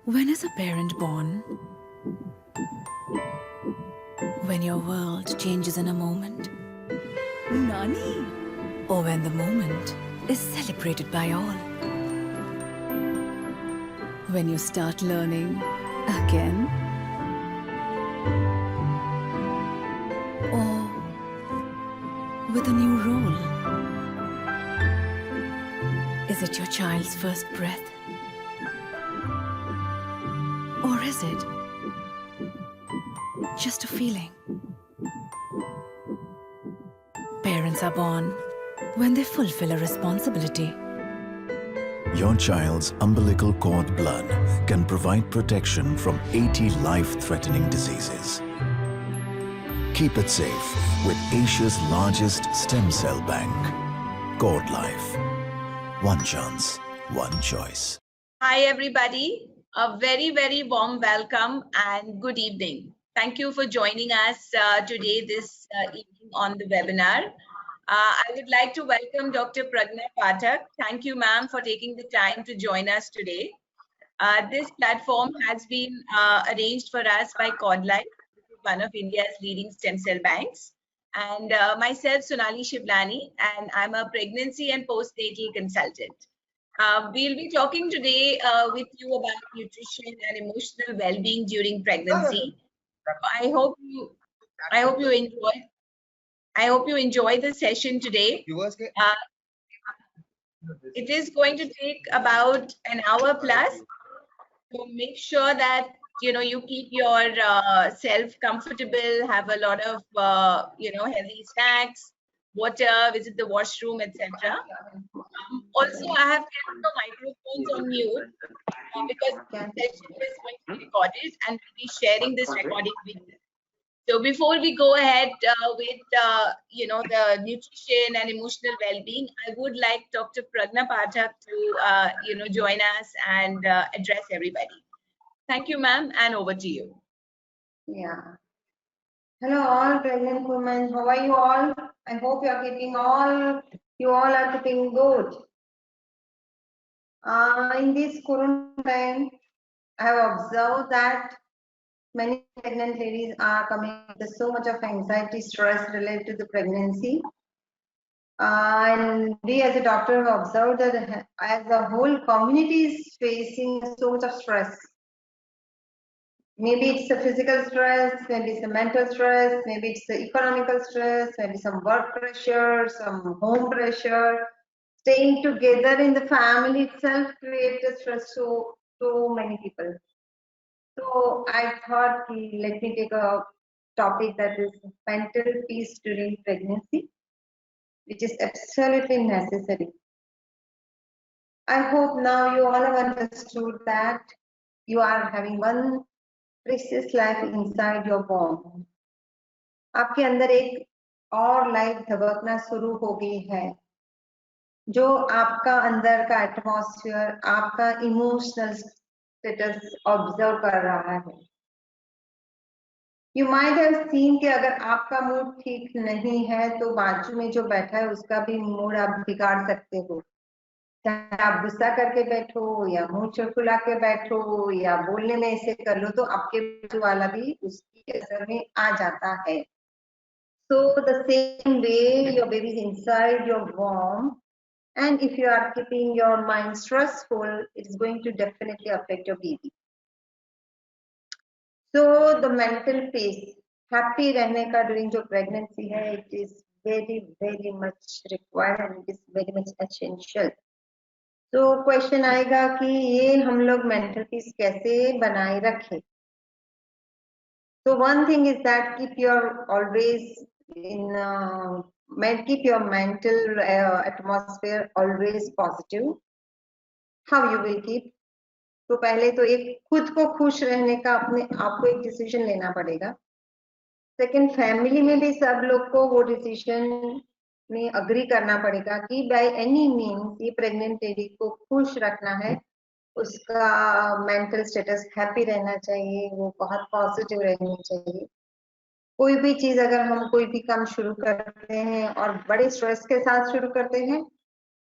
When is a parent born? When your world changes in a moment? Nani? Or when the moment is celebrated by all? When you start learning again? Or with a new role? Is it your child's first breath? Or is it just a feeling? Parents are born when they fulfill a responsibility. Your child's umbilical cord blood can provide protection from 80 life-threatening diseases. Keep it safe with Asia's largest stem cell bank. Cord Life. One chance, one choice. Hi, everybody. A very, very warm welcome and good evening. Thank you for joining us today, this evening on the webinar. I would like to welcome Dr. Pragna Pathak. Thank you, ma'am, for taking the time to join us today. This platform has been arranged for us by CordLife, one of India's leading stem cell banks, and myself, Sonali Shiblani, and I'm a pregnancy and postnatal consultant. We'll be talking today with you about nutrition and emotional well-being during pregnancy. I hope you enjoy the session today. It is going to take about an hour plus. So make sure that you keep your self comfortable, have a lot of healthy snacks, water, visit the washroom, etc. Also, I have kept the microphones on mute because the session is going to be recorded and we'll be sharing this recording with you. So before we go ahead with the nutrition and emotional well-being, I would like Dr. Pragna Pathak to join us and address everybody. Thank you, ma'am, and over to you. Yeah. Hello, all pregnant women. How are you all? I hope you are keeping good. In this current time, I have observed that many pregnant ladies are coming with so much of anxiety, stress related to the pregnancy. And we as a doctor have observed that as the whole community is facing so much of stress. Maybe it's a physical stress, maybe it's a mental stress, maybe it's the economical stress, maybe some work pressure, some home pressure. Staying together in the family itself creates a stress to many people. So I thought, let me take a topic that is mental peace during pregnancy, which is absolutely necessary. I hope now you all have understood that you are having one precious life inside your womb. आपके अंदर एक और life धबकना शुरू हो गई है, जो आपका अंदर का एटमॉस्फेयर, आपका इमोशनल स्टेटस ऑब्जर्व कर रहा है. यू माइट हैव सीन कि अगर आपका मूड ठीक नहीं है तो बाजू में जो बैठा है उसका भी मूड आप बिगाड़ सकते हो. चाहे आप गुस्सा करके बैठो या मुंह चुड़कुला के बैठो या बोलने में ऐसे कर लो तो आपके बाजू वाला भी उसकी असर में आ जाता है. So the same way your baby is inside your womb, and if you are keeping your mind stressful, it is going to definitely affect your baby. So the mental peace, happy रहने का during जो pregnancy है, it is very much required and it is very much essential. तो question आएगा कि ये हम लोग मेंटल पीस कैसे बनाए रखें. So one thing is that keep your mental atmosphere always positive. How you will keep? तो पहले तो एक खुद को खुश रहने का आपको एक डिसीजन लेना पड़ेगा. सेकंड, फैमिली में भी सब लोग को वो डिसीजन में अग्री करना पड़ेगा कि बाय एनी मीन्स ये प्रेग्नेंट लेडी को खुश रखना है, उसका मेंटल स्टेटस हैप्पी रहना चाहिए, वो बहुत पॉजिटिव रहनी चाहिए. कोई भी चीज अगर हम कोई भी काम शुरू करते हैं और बड़े स्ट्रेस के साथ शुरू करते हैं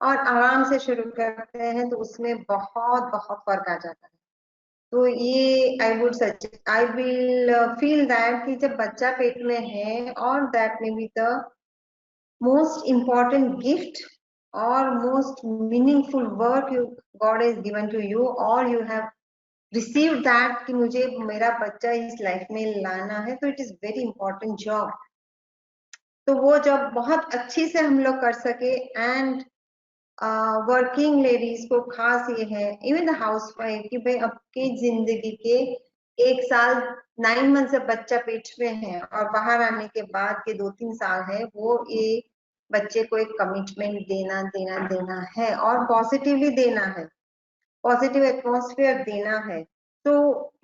और आराम से शुरू करते हैं तो उसमें बहुत फर्क आ जाता है. तो ये आई विल फील दैट कि जब बच्चा पेट में है, और that may be the most important gift or most meaningful work God has given to you, or you have received that कि मुझे मेरा बच्चा इस लाइफ में लाना है, तो it is very important job. तो वो जॉब बहुत अच्छी से हम लोग कर सके। एंड वर्किंग लेडीज को खास ये है, इवन द हाउस वाइफ, कि भाई आपकी जिंदगी के 1 साल 9 मंथ से बच्चा पेट में है और बाहर आने के बाद के 2-3 साल है, वो ये बच्चे को एक कमिटमेंट देना है और पॉजिटिवली देना है, पॉजिटिव एटमॉस्फेयर देना है। तो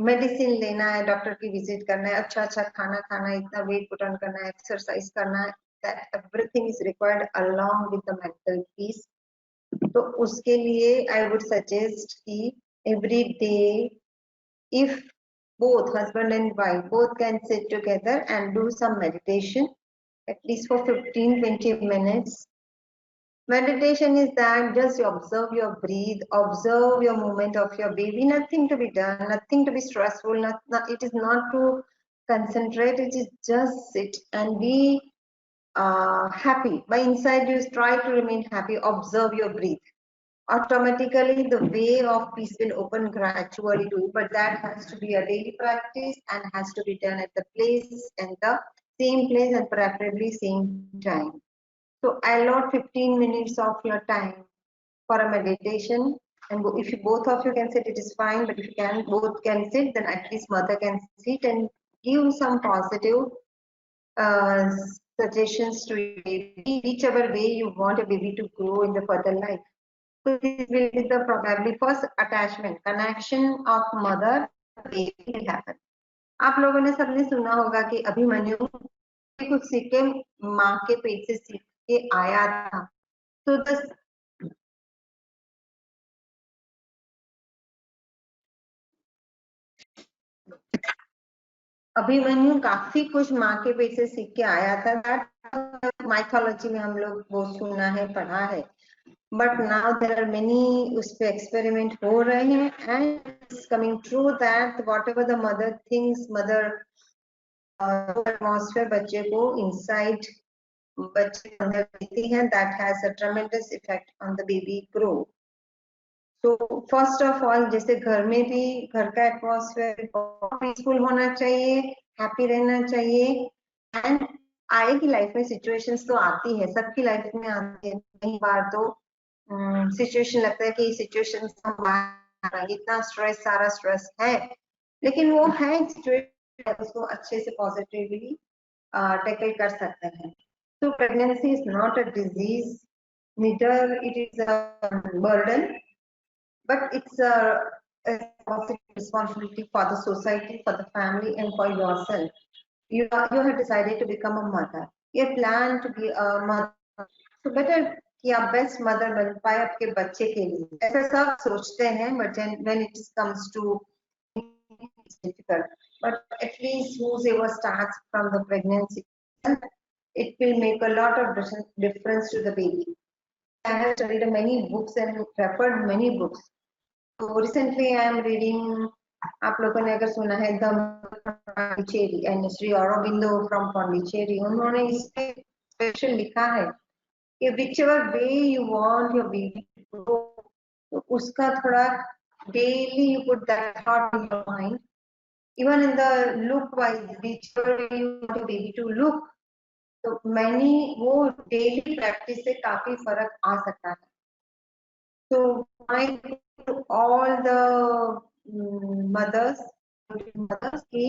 मेडिसिन लेना है, डॉक्टर की विजिट करना है, अच्छा खाना खाना है, इतना वेट पुट ऑन करना है, एक्सरसाइज करना है, that everything is required along with the mental peace. तो उसके लिए आई वुड सजेस्ट कि every day if both husband and wife both can sit together and do some meditation at least for 15-20 minutes. Meditation is that just you observe your breathe, observe your movement of your baby, nothing to be done, nothing to be stressful, it is not to concentrate, it is just sit and be happy. By inside you try to remain happy, observe your breathe. Automatically the way of peace will open gradually to you, but that has to be a daily practice and has to be done at the place and the same place and preferably same time. So allot 15 minutes of your time for a meditation, and if you, both of you can sit, it is fine, but if you can both can sit, then at least mother can sit and give some positive uh, suggestions to your baby, whichever way you want a baby to grow in the further life. So this will be the probably first attachment, connection of mother, baby will happen. आप लोगों ने सबने सुना होगा कि अभिमन्यु कुछ सीख के माँ के पेट से सीख के आया था। तो अभिमन्यु काफी कुछ माँ के पेट से सीख के आया था, माइथोलॉजी में हम लोग वो सुना है, पढ़ा है। But now there are many उस पे एक्सपेरिमेंट हो रहे हैं, and it's coming true that whatever the mother thinks, mother atmosphere बच्चे को inside बच्चे अंदर देती है, that has a tremendous effect on the baby grow. तो फर्स्ट ऑफ ऑल जैसे घर में भी घर का एटमॉस्फेयर पीसफुल होना चाहिए, हैप्पी रहना चाहिए। एंड आएगी लाइफ में सिचुएशंस तो आती है, सबकी लाइफ में आती है, कई बार तो सिचुएशन लगता है कि सिचुएशन इतना स्ट्रेस, सारा स्ट्रेस है, लेकिन वो है सिचुएशन, उसको अच्छे से पॉजिटिवली टैकल कर सकते हैं। तो pregnancy is not a disease, neither it is a burden, but it's a responsibility for the society, for the family, and for yourself. You have decided to become a mother. You plan to be a mother. So better कि आप best mother बन पाए आपके बच्चे के लिए। ऐसा सब सोचते हैं, but when it comes to it's difficult. But at least whoever starts from the pregnancy, it will make a lot of difference to the baby. I have studied many books and referred many books. So recently I am reading, आप लोगों ने अगर सुना है the Pondicherry and Shri Aurobindo from Pondicherry, उन्होंने इसमें special लिखा है कि whichever way you want your baby to grow, तो उसका थोड़ा daily you put that thought in your mind, even in the look wise, whichever way you want your baby to look, तो मैंने वो डेली प्रैक्टिस से काफी फर्क आ सकता है। So my to all the mothers की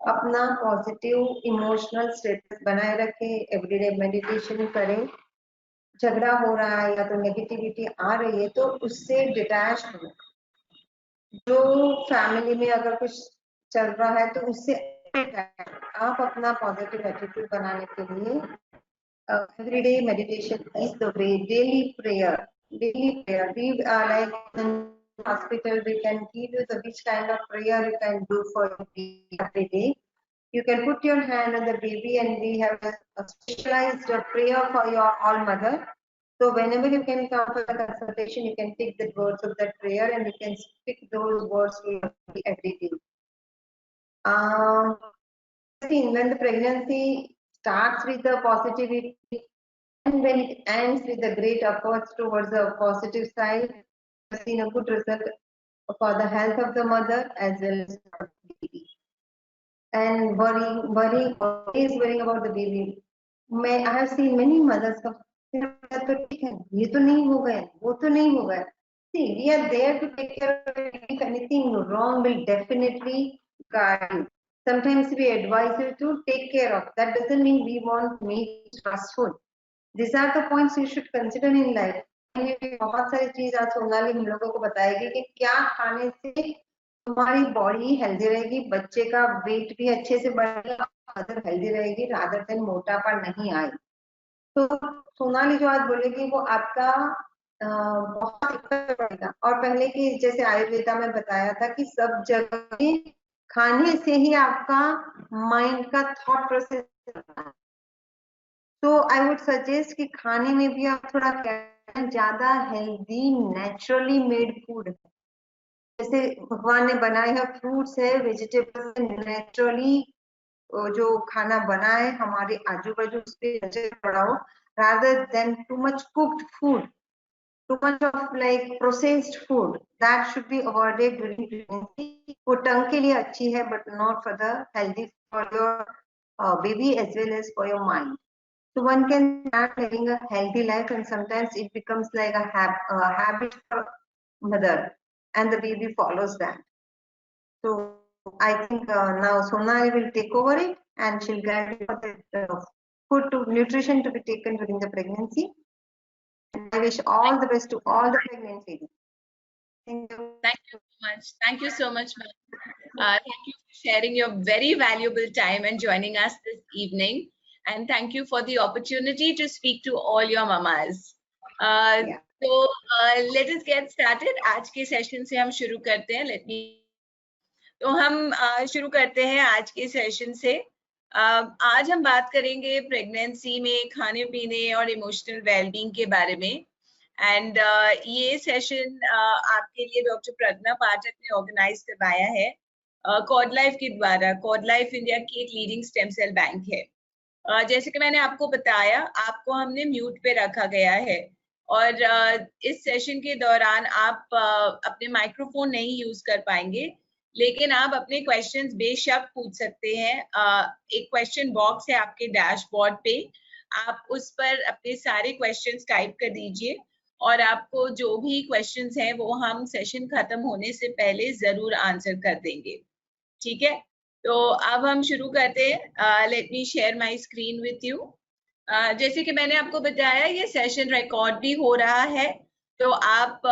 अपना पॉजिटिव इमोशनल स्टेटस बनाए रखें, एवरीडे मेडिटेशन करें, झगड़ा हो रहा है या तो नेगेटिविटी आ रही है तो उससे डिटैच हो। जो फैमिली में अगर कुछ चल रहा है तो उससे आप अपना पॉजिटिव एटीट्यूड बनाने के लिए everyday meditation is the way. Daily prayer. We like in hospital, we can give you the which kind of prayer you can do for your baby every day. You can put your hand on the baby, and we have a specialized prayer for your all mother. So whenever you can come for the consultation, you can pick the words of that prayer and you can speak those words to your every day. When the pregnancy starts with the positivity and when it ends with the great efforts towards the positive side, I've seen a good result for the health of the mother as well as for the baby. And always worrying about the baby. I have seen many mothers come, ये तो नहीं हो गया, वो तो नहीं हो गया. See, we are there to take care of it. If anything wrong, will definitely guide you. Sometimes we advise you to take care of. That doesn't mean we want to make it stressful. These are the points you should consider in life. बहुत सारी चीज आज सोनाली हम लोगों को बताएगी कि क्या खाने से तुम्हारी बॉडी हेल्दी रहेगी, बच्चे का वेट भी अच्छे से बढ़ेगा, मदर हेल्दी रहेगी, रादर देन मोटापा नहीं आए. तो सोनाली जो आज बोलेगी वो आपका बहुत इफेक्ट पड़ेगा. और पहले की जैसे आयुर्वेदा में बताया था कि सब जगह खाने से ही आपका माइंड का थॉट प्रोसेस. तो आई वुड सजेस्ट कि खाने में भी आप थोड़ा ज्यादा हेल्दी नेचुरली मेड फूड, जैसे भगवान ने बनाए हैं फ्रूट्स है, वेजिटेबल्स, नेचुरली जो खाना बना है हमारे आजू बाजू उस पे नजर पड़ाओ, rather than too much cooked food, too much of like processed food, that should be avoided during pregnancy. वो टंग के लिए अच्छी है but not for the healthy for your baby as well as for your mind. So one can start living a healthy life and sometimes it becomes like a habit for mother and the baby follows that. So I think now Sonali will take over it and she'll guide you for the food to nutrition to be taken during the pregnancy. And I wish all the best to all the pregnant ladies. Thank you. Thank you so much. Thank you so much, ma'am. Thank you for sharing your very valuable time and joining us this evening. And thank you for the opportunity to speak to all your mamas. Yeah. So let us get started. आज के session से हम शुरू करते हैं. तो हम शुरू करते हैं आज के सेशन से. आज हम बात करेंगे प्रेगनेंसी में खाने पीने और इमोशनल वेलबींग के बारे में. एंड ये सेशन आपके लिए डॉक्टर प्रज्ञा पाठक ने ऑर्गेनाइज करवाया है कॉड लाइफ के द्वारा. कॉड लाइफ इंडिया की एक लीडिंग स्टेम सेल बैंक है. जैसे कि मैंने आपको बताया, आपको हमने म्यूट पे रखा गया है और इस सेशन के दौरान आप अपने माइक्रोफोन नहीं यूज कर पाएंगे, लेकिन आप अपने क्वेश्चंस बेशक पूछ सकते हैं. एक क्वेश्चन बॉक्स है आपके डैशबोर्ड पे, आप उस पर अपने सारे क्वेश्चंस टाइप कर दीजिए और आपको जो भी क्वेश्चंस हैं वो हम सेशन खत्म होने से पहले जरूर आंसर कर देंगे. ठीक है, तो अब हम शुरू करते हैं. Let me share my screen with you. जैसे कि मैंने आपको बताया, ये सेशन रिकॉर्ड भी हो रहा है, तो आप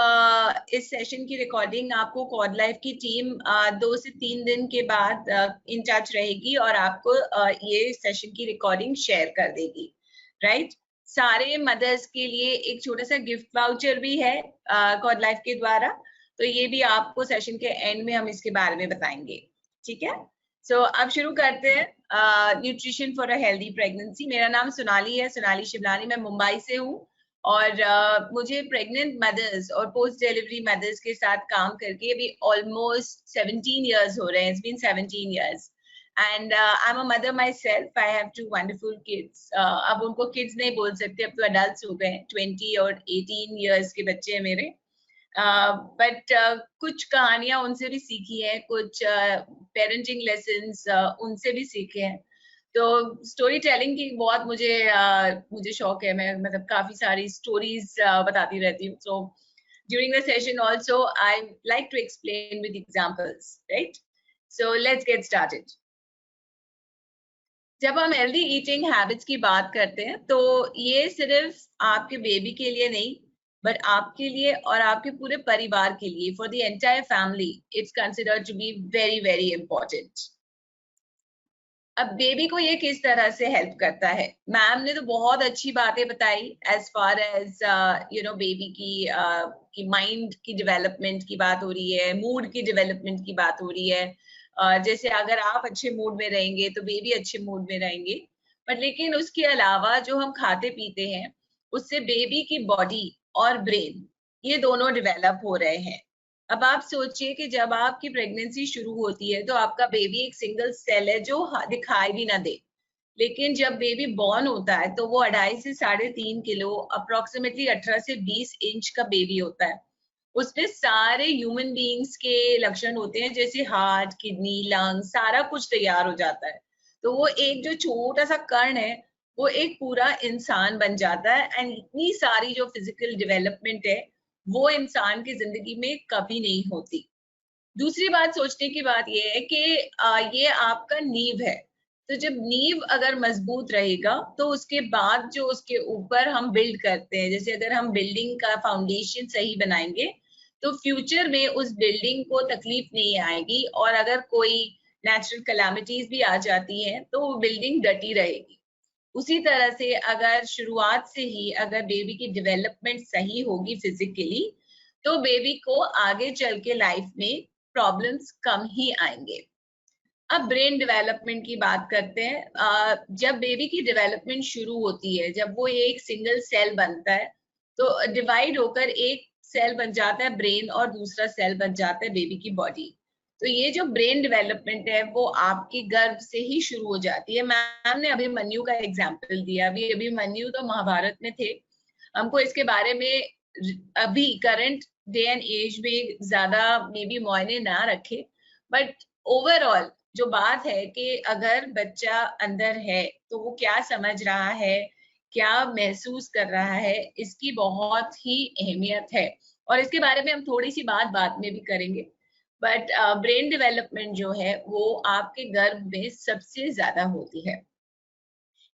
इस सेशन की रिकॉर्डिंग आपको कॉड लाइफ की टीम 2 से 3 दिन के बाद इन टच रहेगी और आपको ये सेशन की रिकॉर्डिंग शेयर कर देगी. राइट, सारे मदर्स के लिए एक छोटा सा गिफ्ट वाउचर भी है कॉड लाइफ के द्वारा, तो ये भी आपको सेशन के एंड में हम इसके बारे में बताएंगे. ठीक है, सो अब शुरू करते हैं. Nutrition for a healthy pregnancy. मेरा नाम सोनाली है, सोनाली शिवलानी. मैं मुंबई से हूँ और मुझे प्रेग्नेंट मदर्स और पोस्ट डिलीवरी मदर्स के साथ काम करके अभी ऑलमोस्ट 17 years हो रहे हैं. It's been 17 years and I'm a mother myself. I have 2 wonderful kids. अब उनको kids नहीं बोल सकते, अब तो adults हो गए. 20 और 18 years के बच्चे हैं मेरे. बट कुछ कहानियां उनसे भी सीखी है, कुछ पेरेंटिंग लेसन्स उनसे भी सीखे हैं. तो स्टोरी टेलिंग की बहुत मुझे शौक है. मैं मतलब काफी सारी स्टोरीज बताती रहती हूँ. So during the session also I like to explain with examples. Right, so let's get started. जब हम हेल्दी ईटिंग हैबिट्स की बात करते हैं तो ये सिर्फ आपके बेबी के लिए नहीं, बट आपके लिए और आपके पूरे परिवार के लिए, for the entire family, it's considered to be very very important. अब बेबी को ये किस तरह से हेल्प करता है? मैम ने तो बहुत अच्छी बातें बताई as far as you know baby की माइंड की डेवलपमेंट की बात हो रही है, मूड की डेवलपमेंट की बात हो रही है. जैसे अगर आप अच्छे मूड में रहेंगे तो बेबी अच्छे मूड में रहेंगे. बट लेकिन उसके अलावा जो हम खाते पीते हैं उससे बेबी की बॉडी और ब्रेन ये दोनों डेवलप हो रहे हैं। अब आप सोचिए कि जब आपकी प्रेगनेंसी शुरू होती है तो आपका बेबी एक सिंगल सेल है जो दिखाई भी ना दे, लेकिन जब बेबी बॉर्न होता है तो वो 2.5 से 3.5 किलो, अप्रोक्सीमेटली 18 से 20 इंच का बेबी होता है। उसमें सारे ह्यूमन बीइंग्स के लक्षण होते हैं, जैसे हार्ट, किडनी, लंग, सारा कुछ तैयार हो जाता है। तो वो एक जो छोटा सा कण है वो एक पूरा इंसान बन जाता है, एंड इतनी सारी जो फिजिकल डेवलपमेंट है वो इंसान की जिंदगी में कभी नहीं होती। दूसरी बात सोचने की बात ये है कि ये आपका नींव है। तो जब नींव अगर मजबूत रहेगा तो उसके बाद जो उसके ऊपर हम बिल्ड करते हैं, जैसे अगर हम बिल्डिंग का फाउंडेशन सही बनाएंगे तो फ्यूचर में उस बिल्डिंग को तकलीफ नहीं आएगी, और अगर कोई नेचुरल कैलामिटीज भी आ जाती हैं तो वो बिल्डिंग डटी रहेगी। उसी तरह से अगर शुरुआत से ही अगर बेबी की डेवलपमेंट सही होगी फिजिकली, तो बेबी को आगे चल के लाइफ में प्रॉब्लम्स कम ही आएंगे। अब ब्रेन डेवलपमेंट की बात करते हैं। जब बेबी की डेवलपमेंट शुरू होती है, जब वो एक सिंगल सेल बनता है तो डिवाइड होकर एक सेल बन जाता है ब्रेन, और दूसरा सेल बन जाता है बेबी की बॉडी। तो ये जो ब्रेन डेवलपमेंट है वो आपकी गर्भ से ही शुरू हो जाती है। मैम ने अभिमन्यु का एग्जाम्पल दिया, अभी अभिमन्यु तो महाभारत में थे। हमको इसके बारे में अभी करंट डे एंड एज में ज्यादा मे बी मायने ना रखे, बट ओवरऑल जो बात है कि अगर बच्चा अंदर है तो वो क्या समझ रहा है, क्या महसूस कर रहा है, इसकी बहुत ही अहमियत है। और इसके बारे में हम थोड़ी सी बात बाद में भी करेंगे। बट ब्रेन डेवलपमेंट जो है वो आपके गर्भ में सबसे ज्यादा होती है।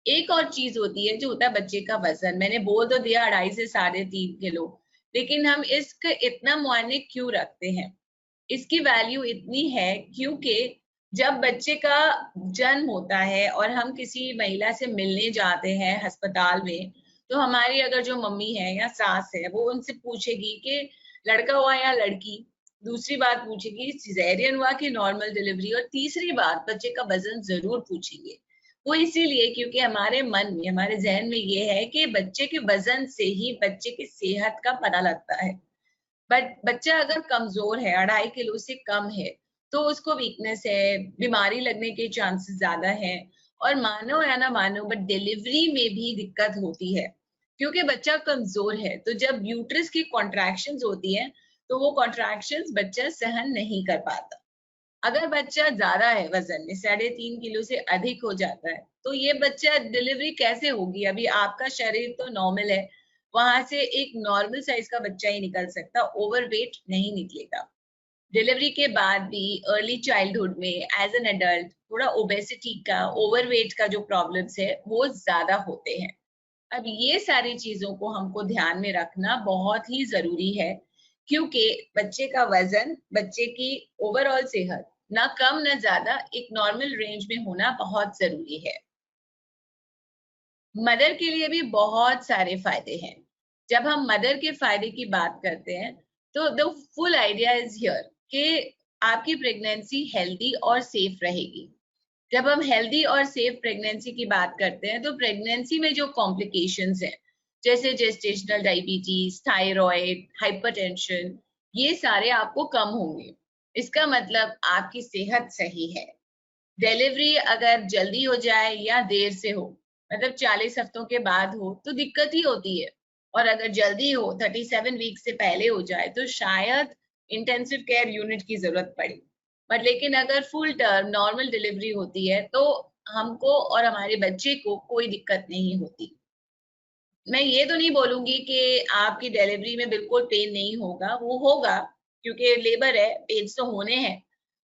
एक और चीज होती है जो होता है बच्चे का वजन। मैंने बोल तो दिया 2.5 से 3.5 किलो, लेकिन हम इसका इतना मायने क्यों रखते हैं? इसकी वैल्यू इतनी है क्योंकि जब बच्चे का जन्म होता है और हम किसी महिला से मिलने जाते हैं अस्पताल में, तो हमारी अगर जो मम्मी है या सास है वो उनसे पूछेगी कि लड़का हुआ या लड़की। दूसरी बात पूछेगी सिजेरियन हुआ कि नॉर्मल डिलीवरी, और तीसरी बात बच्चे का वजन जरूर पूछेंगे। वो इसीलिए क्योंकि हमारे मन में, हमारे जहन में ये है कि बच्चे के वजन से ही बच्चे की सेहत का पता लगता है। बट बच्चा अगर कमजोर है, 2.5 किलो से कम है, तो उसको वीकनेस है, बीमारी लगने के चांसेस ज्यादा है। और मानो या ना मानो बट डिलीवरी में भी दिक्कत होती है क्योंकि बच्चा कमजोर है। तो जब यूट्रस की कॉन्ट्रैक्शंस होती हैं तो वो कॉन्ट्रैक्शंस बच्चा सहन नहीं कर पाता। अगर बच्चा ज्यादा है वजन में, 3.5 किलो से अधिक हो जाता है, तो ये बच्चा डिलीवरी कैसे होगी? अभी आपका शरीर तो नॉर्मल है, वहां से एक नॉर्मल साइज का बच्चा ही निकल सकता, ओवरवेट नहीं निकलेगा। डिलीवरी के बाद भी अर्ली चाइल्डहुड में एज एन एडल्ट थोड़ा ओबेसिटी का, ओवरवेट का जो प्रॉब्लम्स है वो ज्यादा होते हैं। अब ये सारी चीजों को हमको ध्यान में रखना बहुत ही जरूरी है, क्योंकि बच्चे का वजन, बच्चे की ओवरऑल सेहत ना कम ना ज्यादा, एक नॉर्मल रेंज में होना बहुत जरूरी है। मदर के लिए भी बहुत सारे फायदे हैं। जब हम मदर के फायदे की बात करते हैं तो the full idea is here कि आपकी प्रेगनेंसी हेल्दी और सेफ रहेगी। जब हम हेल्दी और सेफ प्रेगनेंसी की बात करते हैं तो प्रेगनेंसी में जो कॉम्प्लिकेशंस हैं, जैसे जेस्टेशनल डायबिटीज, थायराइड, हाइपरटेंशन, ये सारे आपको कम होंगे। इसका मतलब आपकी सेहत सही है। डिलीवरी अगर जल्दी हो जाए या देर से हो, मतलब 40 हफ्तों के बाद हो, तो दिक्कत ही होती है। और अगर जल्दी हो, 37 वीक से पहले हो जाए, तो शायद इंटेंसिव केयर यूनिट की जरूरत पड़े। बट लेकिन अगर फुल टर्म नॉर्मल डिलीवरी होती है तो हमको और हमारे बच्चे को कोई दिक्कत नहीं होती। मैं ये तो नहीं बोलूंगी कि आपकी डिलीवरी में बिल्कुल पेन नहीं होगा, वो होगा क्योंकि लेबर है, पेन्स तो होने हैं।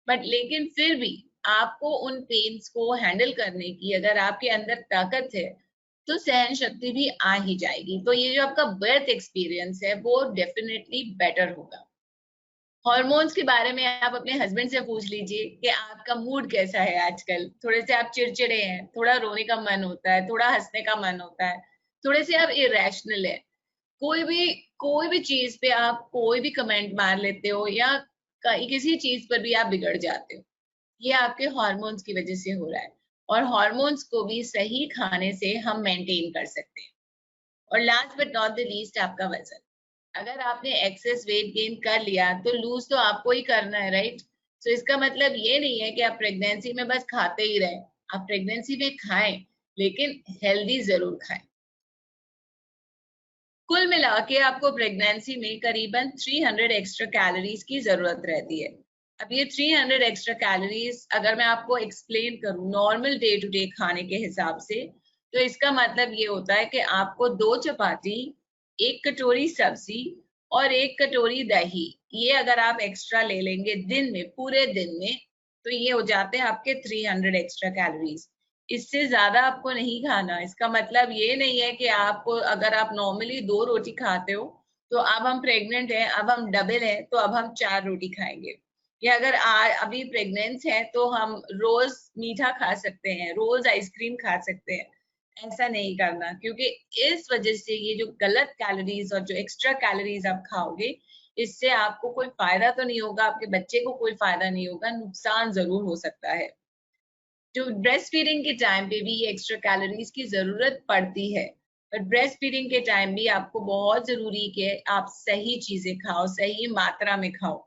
बट लेकिन फिर भी आपको उन पेन्स को हैंडल करने की अगर आपके अंदर ताकत है तो सहन शक्ति भी आ ही जाएगी। तो ये जो आपका बर्थ एक्सपीरियंस है वो डेफिनेटली बेटर होगा। हॉर्मोन्स के बारे में आप अपने हस्बैंड से पूछ लीजिए कि आपका मूड कैसा है आजकल। थोड़े से आप चिड़चिड़े हैं, थोड़ा रोने का मन होता है, थोड़ा हंसने का मन होता है, थोड़े से आप इरेशनल है, कोई भी चीज पे आप कोई भी कमेंट मार लेते हो, या किसी चीज पर भी आप बिगड़ जाते हो, ये आपके हार्मोन्स की वजह से हो रहा है। और हार्मोन्स को भी सही खाने से हम मेंटेन कर सकते हैं। और last but not the least आपका वजन। अगर आपने एक्सेस वेट गेन कर लिया तो लूज तो आपको ही करना है, राइट? सो इसका मतलब ये नहीं है कि आप प्रेगनेंसी में बस खाते ही रहें, आप प्रेगनेंसी में खाएं लेकिन हेल्दी जरूर खाएं। कुल मिला के आपको प्रेगनेंसी में करीबन 300 एक्स्ट्रा कैलोरीज की जरूरत रहती है। अब ये 300 एक्स्ट्रा कैलोरीज अगर मैं आपको एक्सप्लेन करूं नॉर्मल डे टू डे खाने के हिसाब से, तो इसका मतलब ये होता है कि आपको 2 चपाती, 1 कटोरी सब्जी और 1 कटोरी दही, ये अगर आप एक्स्ट्रा ले लेंगे दिन में, पूरे दिन में, तो ये हो जाते हैं आपके 300 एक्स्ट्रा कैलोरीज। इससे ज्यादा आपको नहीं खाना। इसका मतलब ये नहीं है कि आपको, अगर आप नॉर्मली 2 रोटी खाते हो तो अब हम प्रेग्नेंट हैं, अब हम डबल हैं तो अब हम 4 रोटी खाएंगे, या अगर अभी प्रेग्नेंट है तो हम रोज मीठा खा सकते हैं, रोज आइसक्रीम खा सकते हैं। ऐसा नहीं करना, क्योंकि इस वजह से ये जो गलत कैलोरीज और जो एक्स्ट्रा कैलोरीज आप खाओगे, इससे आपको कोई फायदा तो नहीं होगा, आपके बच्चे को कोई फायदा नहीं होगा, नुकसान जरूर हो सकता है। जो ब्रेस्ट फीडिंग के टाइम पे भी ये एक्स्ट्रा कैलोरीज की जरूरत पड़ती है, पर ब्रेस्ट फीडिंग के टाइम भी आपको बहुत जरूरी कि आप सही चीजें खाओ, सही मात्रा में खाओ।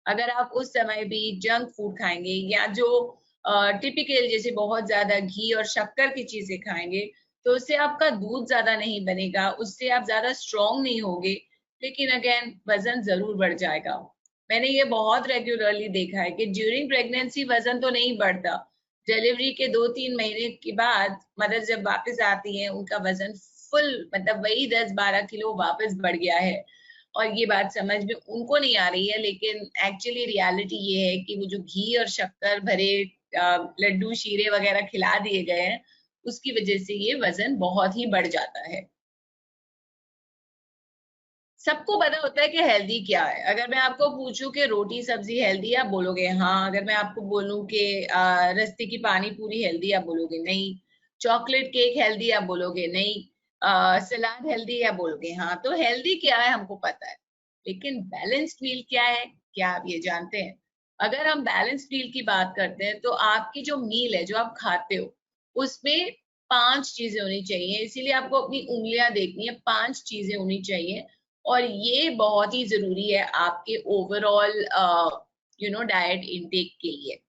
अगर आप उस समय भी जंक फूड खाएंगे या जो टिपिकल जैसे बहुत ज्यादा घी और शक्कर की चीजें खाएंगे, तो उससे आपका दूध ज्यादा नहीं बनेगा, उससे आप ज्यादा स्ट्रॉन्ग नहीं होगे, लेकिन अगेन वजन जरूर बढ़ जाएगा। मैंने ये बहुत रेगुलरली देखा है कि ड्यूरिंग प्रेगनेंसी वजन तो नहीं बढ़ता, डिलीवरी के 2-3 महीने के बाद मदर जब वापस आती है उनका वजन फुल, मतलब वही 10-12 किलो वापस बढ़ गया है। और ये बात समझ में उनको नहीं आ रही है, लेकिन एक्चुअली रियलिटी ये है कि वो जो घी और शक्कर भरे लड्डू शीरे वगैरह खिला दिए गए हैं, उसकी वजह से ये वजन बहुत ही बढ़ जाता है। सबको पता होता है कि हेल्दी क्या है। अगर मैं आपको पूछूं कि रोटी सब्जी हेल्दी, आप बोलोगे हाँ। अगर मैं आपको बोलूं कि रस्ते की पानी पूरी हेल्दी, आप बोलोगे नहीं। चॉकलेट केक हेल्दी, आप बोलोगे नहीं। सलाद हेल्दी, आप बोलोगे हाँ। तो हेल्दी क्या है हमको पता है, लेकिन बैलेंस्ड मील क्या है, क्या आप ये जानते हैं? अगर हम बैलेंस्ड मील की बात करते हैं तो आपकी जो मील है, जो आप खाते हो, उसमें 5 चीजें होनी चाहिए। इसीलिए आपको अपनी उंगलियां देखनी है, 5 चीजें होनी चाहिए, और ये बहुत ही जरूरी है आपके ओवरऑल डाइट इनटेक के लिए।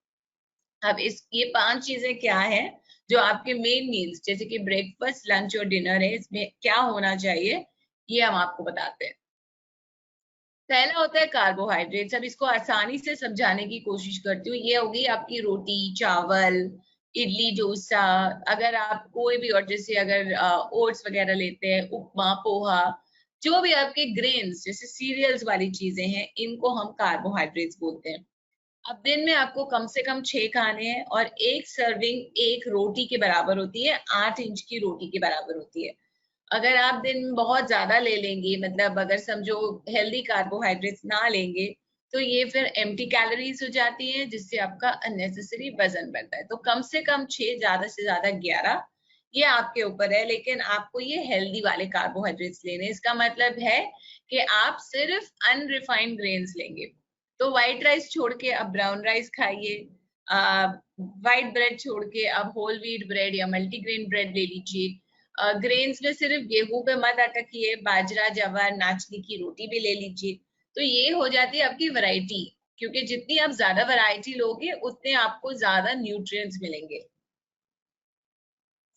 अब ये 5 चीजें क्या है जो आपके मेन मील्स जैसे कि ब्रेकफास्ट, लंच और डिनर है, इसमें क्या होना चाहिए, ये हम आपको बताते हैं। पहला होता है कार्बोहाइड्रेट्स। अब इसको आसानी से समझाने की कोशिश करती हूँ। ये होगी आपकी रोटी, चावल, इडली, डोसा। अगर आप कोई भी, और जैसे अगर ओट्स वगैरह लेते हैं, उपमा, पोहा, जो भी आपके ग्रेन्स जैसे सीरियल्स वाली चीजें हैं, इनको हम कार्बोहाइड्रेट्स बोलते हैं। अब दिन में आपको कम से कम 6 खाने हैं, और एक सर्विंग एक रोटी के बराबर होती है, 8 इंच की रोटी के बराबर होती है। अगर आप दिन में बहुत ज्यादा ले लेंगे, मतलब अगर समझो हेल्दी कार्बोहाइड्रेट्स ना लेंगे, तो ये फिर एम्प्टी कैलोरीज हो जाती है, जिससे आपका अननेसेसरी वजन बढ़ता है। तो कम से कम 6, ज्यादा से ज्यादा 11, ये आपके ऊपर है, लेकिन आपको ये हेल्दी वाले कार्बोहाइड्रेट्स लेने। इसका मतलब है कि आप सिर्फ अनरिफाइंड ग्रेन्स लेंगे। तो व्हाइट राइस छोड़ के अब ब्राउन राइस खाइए, व्हाइट ब्रेड छोड़ के अब होल व्हीट ब्रेड या मल्टीग्रेन ब्रेड ले लीजिए। ग्रेन्स में सिर्फ गेहूं पे मत अटकिए, बाजरा, जवार, नाचनी की रोटी भी ले लीजिए। तो ये हो जाती है आपकी वैरायटी, क्योंकि जितनी आप ज्यादा वैरायटी लोगे उतने आपको ज्यादा न्यूट्रिएंट्स मिलेंगे।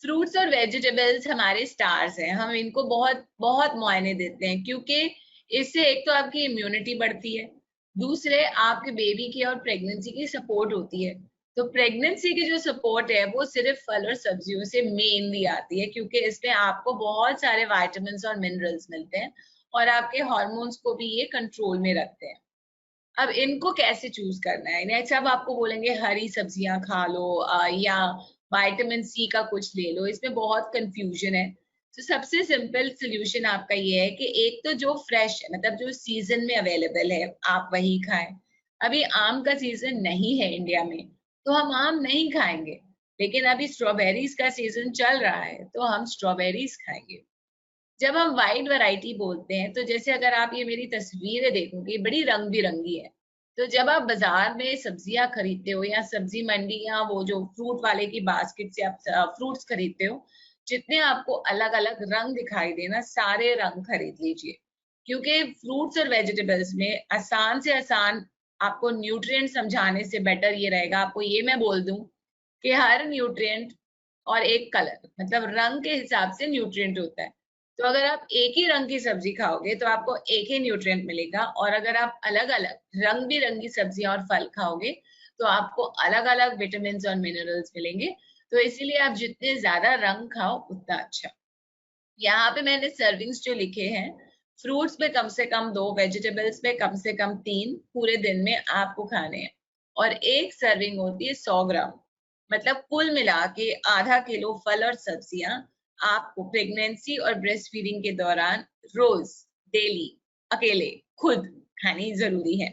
फ्रूट्स और वेजिटेबल्स हमारे स्टार्स हैं, हम इनको बहुत बहुत मायने देते हैं, क्योंकि इससे एक तो आपकी इम्यूनिटी बढ़ती है, दूसरे आपके बेबी की और प्रेगनेंसी की सपोर्ट होती है। तो प्रेगनेंसी की जो सपोर्ट है वो सिर्फ फल और सब्जियों से मेनली आती है, क्योंकि इसमें आपको बहुत सारे विटामिन्स और मिनरल्स मिलते हैं, और आपके हार्मोन्स को भी ये कंट्रोल में रखते हैं। अब इनको कैसे चूज करना है? नेक्स्ट अब आपको बोलेंगे हरी सब्जियां खा लो या विटामिन सी का कुछ ले लो, इसमें बहुत कंफ्यूजन है। तो सबसे सिंपल सोल्यूशन आपका ये है कि एक तो जो फ्रेश है, मतलब जो सीजन में अवेलेबल है, आप वही खाएं। अभी आम का सीजन नहीं है इंडिया में, तो हम आम नहीं खाएंगे, लेकिन अभी स्ट्रॉबेरीज का सीजन चल रहा है, तो हम स्ट्रॉबेरीज खाएंगे। जब हम वाइड वैरायटी बोलते हैं, तो जैसे अगर आप ये मेरी तस्वीरें देखोगे, बड़ी रंग बिरंगी है। तो जब आप बाजार में सब्जियां खरीदते हो, या सब्जी मंडी, या वो जो फ्रूट वाले की बास्केट से आप फ्रूट्स खरीदते हो, जितने आपको अलग अलग रंग दिखाई देना, सारे रंग खरीद लीजिए, क्योंकि फ्रूट्स और वेजिटेबल्स में आसान से आसान आपको न्यूट्रिएंट समझाने से बेटर ये रहेगा, आपको ये मैं बोल दूं कि हर न्यूट्रिएंट और एक कलर, मतलब रंग के हिसाब से न्यूट्रिएंट होता है। तो अगर आप एक ही रंग की सब्जी खाओगे तो आपको एक ही न्यूट्रिएंट मिलेगा, और अगर आप अलग अलग रंग बिरंगी सब्जियां और फल खाओगे तो आपको अलग अलग विटामिन और मिनरल्स मिलेंगे। तो इसीलिए आप जितने ज्यादा रंग खाओ उतना अच्छा। यहाँ पे मैंने सर्विंग्स जो लिखे हैं, फ्रूट्स में कम से कम 2, वेजिटेबल्स में कम से कम 3 पूरे दिन में आपको खाने हैं, और एक सर्विंग होती है 100 ग्राम, मतलब कुल मिला के आधा किलो फल और सब्जियां आपको प्रेगनेंसी और ब्रेस्ट फीडिंग के दौरान रोज डेली अकेले खुद खानी जरूरी है।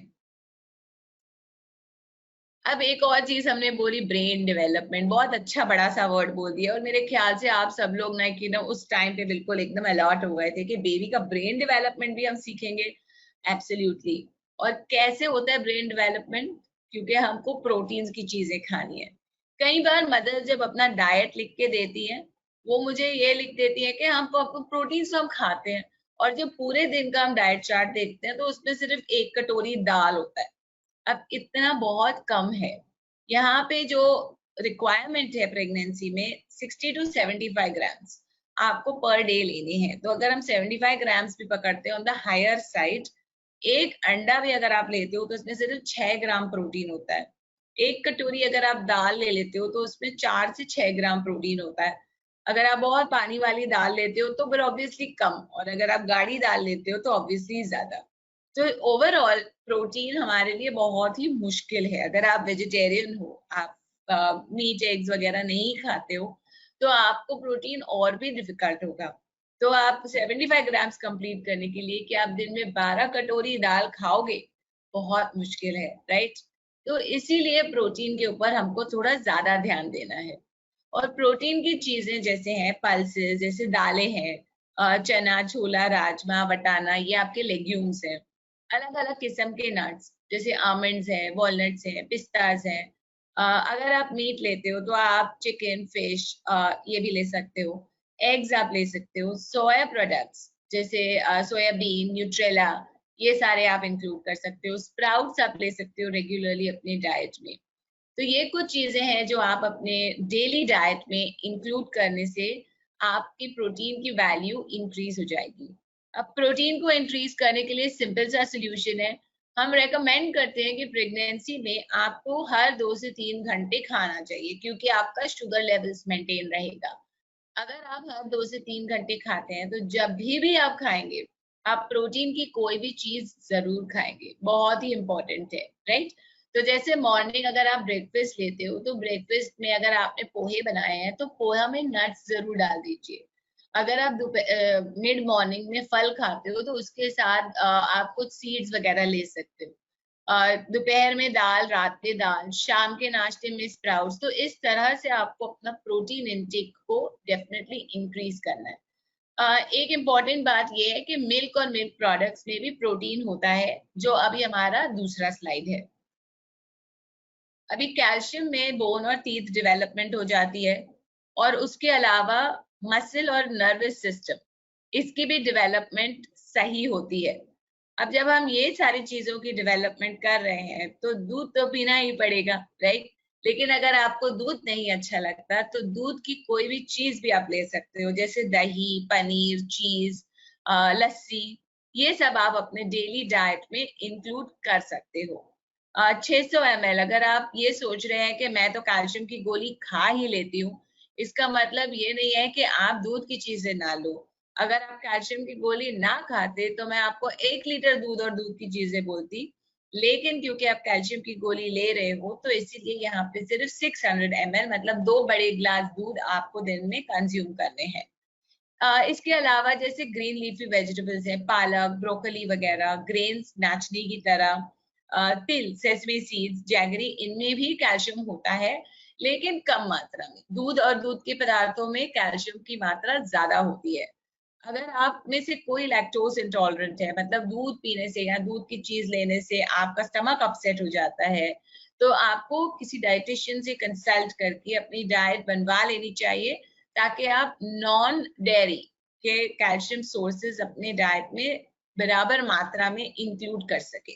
अब एक और चीज हमने बोली, ब्रेन डेवलपमेंट, बहुत अच्छा बड़ा सा वर्ड बोल दिया, और मेरे ख्याल से आप सब लोग ना कि ना उस टाइम पे बिल्कुल एकदम अलर्ट हो गए थे कि बेबी का ब्रेन डेवलपमेंट भी हम सीखेंगे। एब्सोल्युटली। और कैसे होता है ब्रेन डेवलपमेंट? क्योंकि हमको प्रोटीन्स की चीजें खानी है। कई बार मदर जब अपना डाइट लिख के देती है, वो मुझे ये लिख देती है कि हम प्रोटीन्स तो हम खाते हैं, और जब पूरे दिन का हम डाइट चार्ट देखते हैं तो उसमें सिर्फ 1 कटोरी दाल होता है। अब इतना बहुत कम है। यहाँ पे जो रिक्वायरमेंट है प्रेगनेंसी में 60 to 75 ग्राम्स आपको पर डे लेने हैं। तो अगर हम 75 ग्राम्स भी पकड़ते हैं ऑन द हायर साइड, एक अंडा भी अगर आप लेते हो तो उसमें सिर्फ 6 ग्राम प्रोटीन होता है। एक कटोरी अगर आप दाल ले लेते हो तो उसमें 4 से 6 ग्राम प्रोटीन होता है। अगर आप बहुत पानी वाली दाल लेते हो तो फिर ऑब्वियसली कम, और अगर आप गाढ़ी दाल लेते हो तो ऑब्वियसली ज्यादा। तो ओवरऑल प्रोटीन हमारे लिए बहुत ही मुश्किल है। अगर आप वेजिटेरियन हो, आप मीट एग्स वगैरह नहीं खाते हो, तो आपको प्रोटीन और भी डिफिकल्ट होगा। तो आप 75 ग्राम्स कंप्लीट करने के लिए कि आप दिन में 12 कटोरी दाल खाओगे, बहुत मुश्किल है, राइट? तो इसीलिए प्रोटीन के ऊपर हमको थोड़ा ज्यादा ध्यान देना है। और प्रोटीन की चीजें जैसे हैं पल्सेस, जैसे दालें हैं, चना, छोला, राजमा, वटाना, ये आपके लेग्यूम्स हैं। अलग अलग किस्म के नट्स जैसे आमंड्स हैं, वॉलनट्स हैं, पिस्ताज हैं। अगर आप मीट लेते हो तो आप चिकन, फिश ये भी ले सकते हो। एग्स आप ले सकते हो। सोया प्रोडक्ट्स जैसे सोयाबीन, न्यूट्रेला, ये सारे आप इंक्लूड कर सकते हो। स्प्राउट्स आप ले सकते हो रेगुलरली अपनी डाइट में। तो ये कुछ चीजें हैं जो आप अपने डेली डाइट में इंक्लूड करने से आपकी प्रोटीन की वैल्यू इंक्रीज हो जाएगी। अब प्रोटीन को इंक्रीज करने के लिए सिंपल सा सोल्यूशन है। हम रेकमेंड करते हैं कि प्रेगनेंसी में आपको हर 2 से 3 घंटे खाना चाहिए, क्योंकि आपका शुगर लेवल्स मेंटेन रहेगा। अगर आप हर 2 से 3 घंटे खाते हैं तो जब भी आप खाएंगे, आप प्रोटीन की कोई भी चीज जरूर खाएंगे। बहुत ही इंपॉर्टेंट है, राइट? तो जैसे मॉर्निंग अगर आप ब्रेकफास्ट लेते हो तो ब्रेकफास्ट में अगर आपने पोहे बनाए हैं तो पोहा में नट्स जरूर डाल दीजिए। अगर आप मिड मॉर्निंग में फल खाते हो तो उसके साथ आप कुछ सीड्स वगैरह ले सकते हो। दोपहर में दाल, रात में दाल, शाम के नाश्ते में स्प्राउट्स। तो इस तरह से आपको अपना प्रोटीन इंटेक को डेफिनेटली इंक्रीज करना है। एक इम्पॉर्टेंट बात यह है कि मिल्क और मिल्क प्रोडक्ट्स में भी प्रोटीन होता है, जो अभी हमारा दूसरा स्लाइड है। अभी कैल्शियम में बोन और टीथ डेवलपमेंट हो जाती है, और उसके अलावा मसल और नर्वस सिस्टम, इसकी भी डेवलपमेंट सही होती है। अब जब हम ये सारी चीजों की डेवलपमेंट कर रहे हैं तो दूध तो पीना ही पड़ेगा, राइट? लेकिन अगर आपको दूध नहीं अच्छा लगता तो दूध की कोई भी चीज भी आप ले सकते हो, जैसे दही, पनीर, चीज, लस्सी, ये सब आप अपने डेली डाइट में इंक्लूड कर सकते हो। 600 ml, अगर आप ये सोच रहे हैं कि मैं तो कैल्शियम की गोली खा ही लेती हूँ, इसका मतलब ये नहीं है कि आप दूध की चीजें ना लो। अगर आप कैल्शियम की गोली ना खाते तो मैं आपको 1 लीटर दूध और दूध की चीजें बोलती, लेकिन क्योंकि आप कैल्शियम की गोली ले रहे हो तो इसीलिए यहाँ पे सिर्फ 600 ml, मतलब 2 बड़े गिलास दूध आपको दिन में कंज्यूम करने हैं। इसके अलावा जैसे ग्रीन लीफी वेजिटेबल्स हैं, पालक, ब्रोकली वगैरह, ग्रेन्स नाचनी की तरह, तिल, सेसमी सीड्स, जैगरी, इनमें भी कैल्शियम होता है, लेकिन कम मात्रा में। दूध और दूध के पदार्थों में कैल्शियम की मात्रा ज्यादा होती है। अगर आप में से कोई लैक्टोज इंटॉलरेंट है, मतलब दूध पीने से या दूध की चीज लेने से आपका स्टमक अपसेट हो जाता है, तो आपको किसी डाइटिशियन से कंसल्ट करके अपनी डाइट बनवा लेनी चाहिए, ताकि आप नॉन डेयरी के कैल्शियम सोर्सेज अपने डाइट में बराबर मात्रा में इंक्लूड कर सके।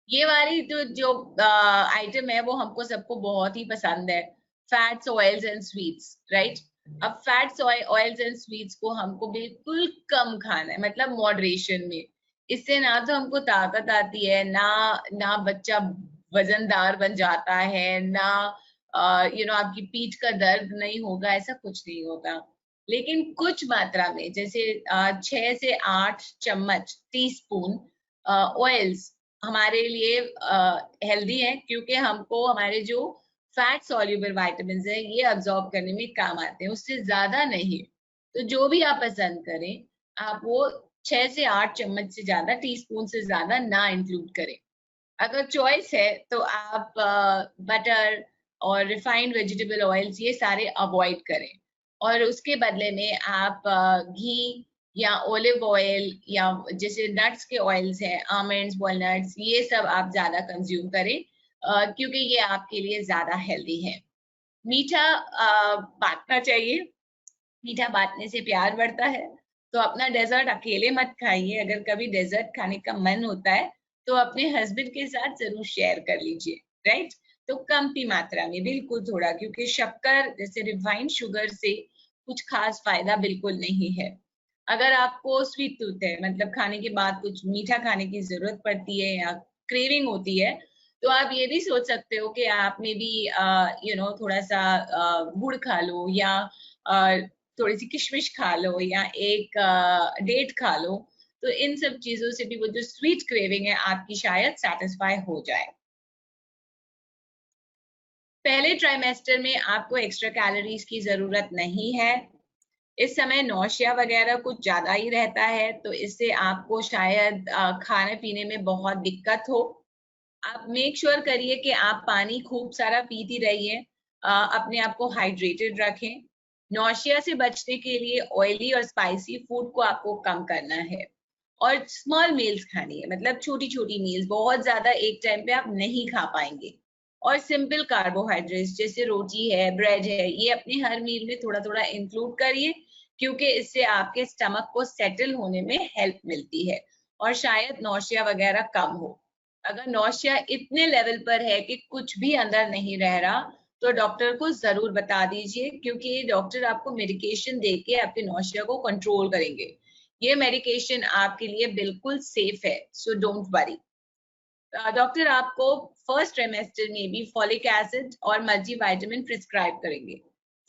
ये वाली जो आइटम है वो हमको सबको बहुत ही पसंद है, fats, oils and sweets, right. अब फैट्स, ऑयल्स एंड स्वीट्स को हमको बिल्कुल कम खाना है, मतलब मॉडरेशन में। इससे ना तो हमको ताकत आती है, ना बच्चा वजनदार बन जाता है, ना आपकी पीठ का दर्द नहीं होगा, ऐसा कुछ नहीं होगा। लेकिन कुछ मात्रा में, जैसे 6 से 8 चम्मच टीस्पून ऑयल्स हमारे लिए हेल्दी है, क्योंकि हमको हमारे जो फैट सॉल्युबल विटामिन्स है ये अब्सॉर्ब करने में काम आते हैं, उससे ज्यादा नहीं। तो जो भी आप पसंद करें, आप वो 6 से 8 चम्मच से ज्यादा, टीस्पून से ज्यादा ना इंक्लूड करें। अगर चॉइस है तो आप बटर और रिफाइंड वेजिटेबल ऑयल्स ये सारे अवॉइड करें, और उसके बदले में आप घी या ओलिव ऑयल या जैसे नट्स के ऑयल्स हैं, आमंड्स, वॉलनट्स, ये सब आप ज्यादा कंज्यूम करें, क्योंकि ये आपके लिए ज्यादा हेल्दी है। मीठा बांटना चाहिए, मीठा बांटने से प्यार बढ़ता है। तो अपना डेजर्ट अकेले मत खाइए, अगर कभी डेजर्ट खाने का मन होता है तो अपने हस्बैंड के साथ जरूर शेयर कर लीजिए, राइट। तो कम की मात्रा में, बिल्कुल थोड़ा, क्योंकि शक्कर जैसे रिफाइंड शुगर से कुछ खास फायदा बिल्कुल नहीं है। अगर आपको स्वीट टूथ है, मतलब खाने के बाद कुछ मीठा खाने की जरूरत पड़ती है या क्रेविंग होती है, तो आप ये भी सोच सकते हो कि आप में भी थोड़ा सा गुड़ खा लो, या थोड़ी सी किशमिश खा लो, या एक डेट खा लो। तो इन सब चीजों से भी वो जो स्वीट क्रेविंग है आपकी शायद सेटिस्फाई हो जाए। पहले ट्राइमेस्टर में आपको एक्स्ट्रा कैलोरीज की जरूरत नहीं है। इस समय नौशिया वगैरह कुछ ज्यादा ही रहता है, तो इससे आपको शायद खाने पीने में बहुत दिक्कत हो। आप मेक श्योर करिए कि आप पानी खूब सारा पीती रहिए, अपने आप को हाइड्रेटेड रखें। नौशिया से बचने के लिए ऑयली और स्पाइसी फूड को आपको कम करना है, और स्मॉल मील्स खानी है, मतलब छोटी छोटी मील्स, बहुत ज्यादा एक टाइम पे आप नहीं खा पाएंगे। और सिंपल कार्बोहाइड्रेट्स जैसे रोटी है, ब्रेड है, ये अपने हर मील में थोड़ा थोड़ा इंक्लूड करिए, क्योंकि इससे आपके स्टमक को सेटल होने में हेल्प मिलती है, और शायद नौशिया वगैरह कम हो। अगर नौशिया इतने लेवल पर है कि कुछ भी अंदर नहीं रह रहा, तो डॉक्टर को जरूर बता दीजिए, क्योंकि डॉक्टर आपको मेडिकेशन देके आपके नौशिया को कंट्रोल करेंगे। ये मेडिकेशन आपके लिए बिल्कुल सेफ है, सो डोंट वरी। डॉक्टर आपको फर्स्ट ट्राइमेस्टर में भी फॉलिक एसिड और मल्टीविटामिन प्रिस्क्राइब करेंगे।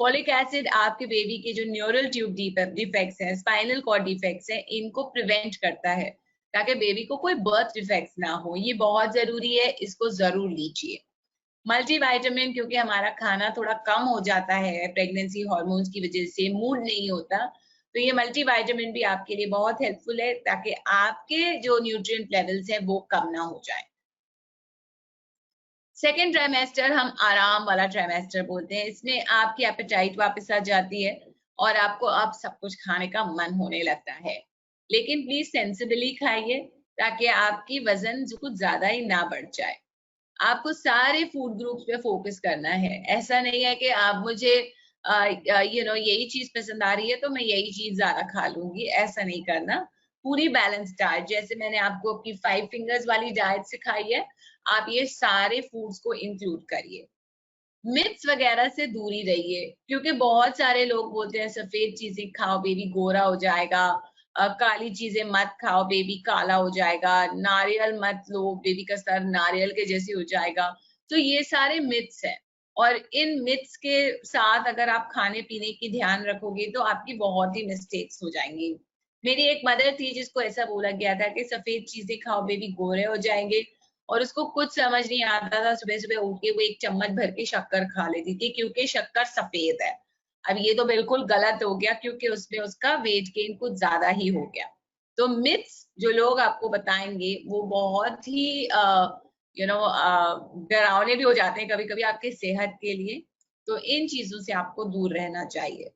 फॉलिक एसिड आपके बेबी के जो न्यूरल ट्यूब डिफेक्ट्स हैं, स्पाइनल कॉर्ड डिफेक्ट्स हैं, इनको प्रिवेंट करता है, ताकि बेबी को कोई बर्थ डिफेक्ट्स ना हो। ये बहुत जरूरी है, इसको जरूर लीजिए। मल्टीविटामिन, क्योंकि हमारा खाना थोड़ा कम हो जाता है प्रेगनेंसी हार्मोन्स की वजह से, मूड नहीं होता, तो ये मल्टीविटामिन भी आपके लिए बहुत हेल्पफुल है, ताकि आपके जो न्यूट्रिएंट लेवल्स हैं वो कम ना हो जाए। सेकेंड ट्राइमेस्टर हम आराम वाला ट्राइमेस्टर बोलते हैं। इसमें आपकी एपेटाइट वापस आ जाती है, और आपको अब सब कुछ खाने का मन होने लगता है। लेकिन प्लीज सेंसिबली खाइए, ताकि आपकी वजन कुछ ज्यादा ही ना बढ़ जाए। आपको सारे फूड ग्रुप्स पे फोकस करना है। ऐसा नहीं है कि आप मुझे यही चीज पसंद आ रही है तो मैं यही चीज ज्यादा खा लूंगी, ऐसा नहीं करना। पूरी बैलेंस डाइट, जैसे मैंने आपको अपनी 5 फिंगर्स वाली डाइट सिखाई है, आप ये सारे फूड्स को इंक्लूड करिए। मिथ्स वगैरह से दूरी रहिए, क्योंकि बहुत सारे लोग बोलते हैं सफेद चीजें खाओ बेबी गोरा हो जाएगा, काली चीजें मत खाओ बेबी काला हो जाएगा, नारियल मत लो बेबी का सर नारियल के जैसे हो जाएगा। तो ये सारे मिथ्स हैं, और इन मिथ्स के साथ अगर आप खाने पीने की ध्यान रखोगे तो आपकी बहुत ही मिस्टेक्स हो जाएंगी। मेरी एक मदर थी जिसको ऐसा बोला गया था कि सफेद चीजें खाओ बेबी गोरे हो जाएंगे, और उसको कुछ समझ नहीं आता था, सुबह सुबह उठ के वो 1 चम्मच भर के शक्कर खा लेती थी, क्योंकि शक्कर सफेद है। अब ये तो बिल्कुल गलत हो गया, क्योंकि उसमें उसका वेट गेन कुछ ज्यादा ही हो गया। तो मिथ्स जो लोग आपको बताएंगे वो बहुत ही डरावने भी हो जाते हैं कभी कभी आपके सेहत के लिए। तो इन चीजों से आपको दूर रहना चाहिए।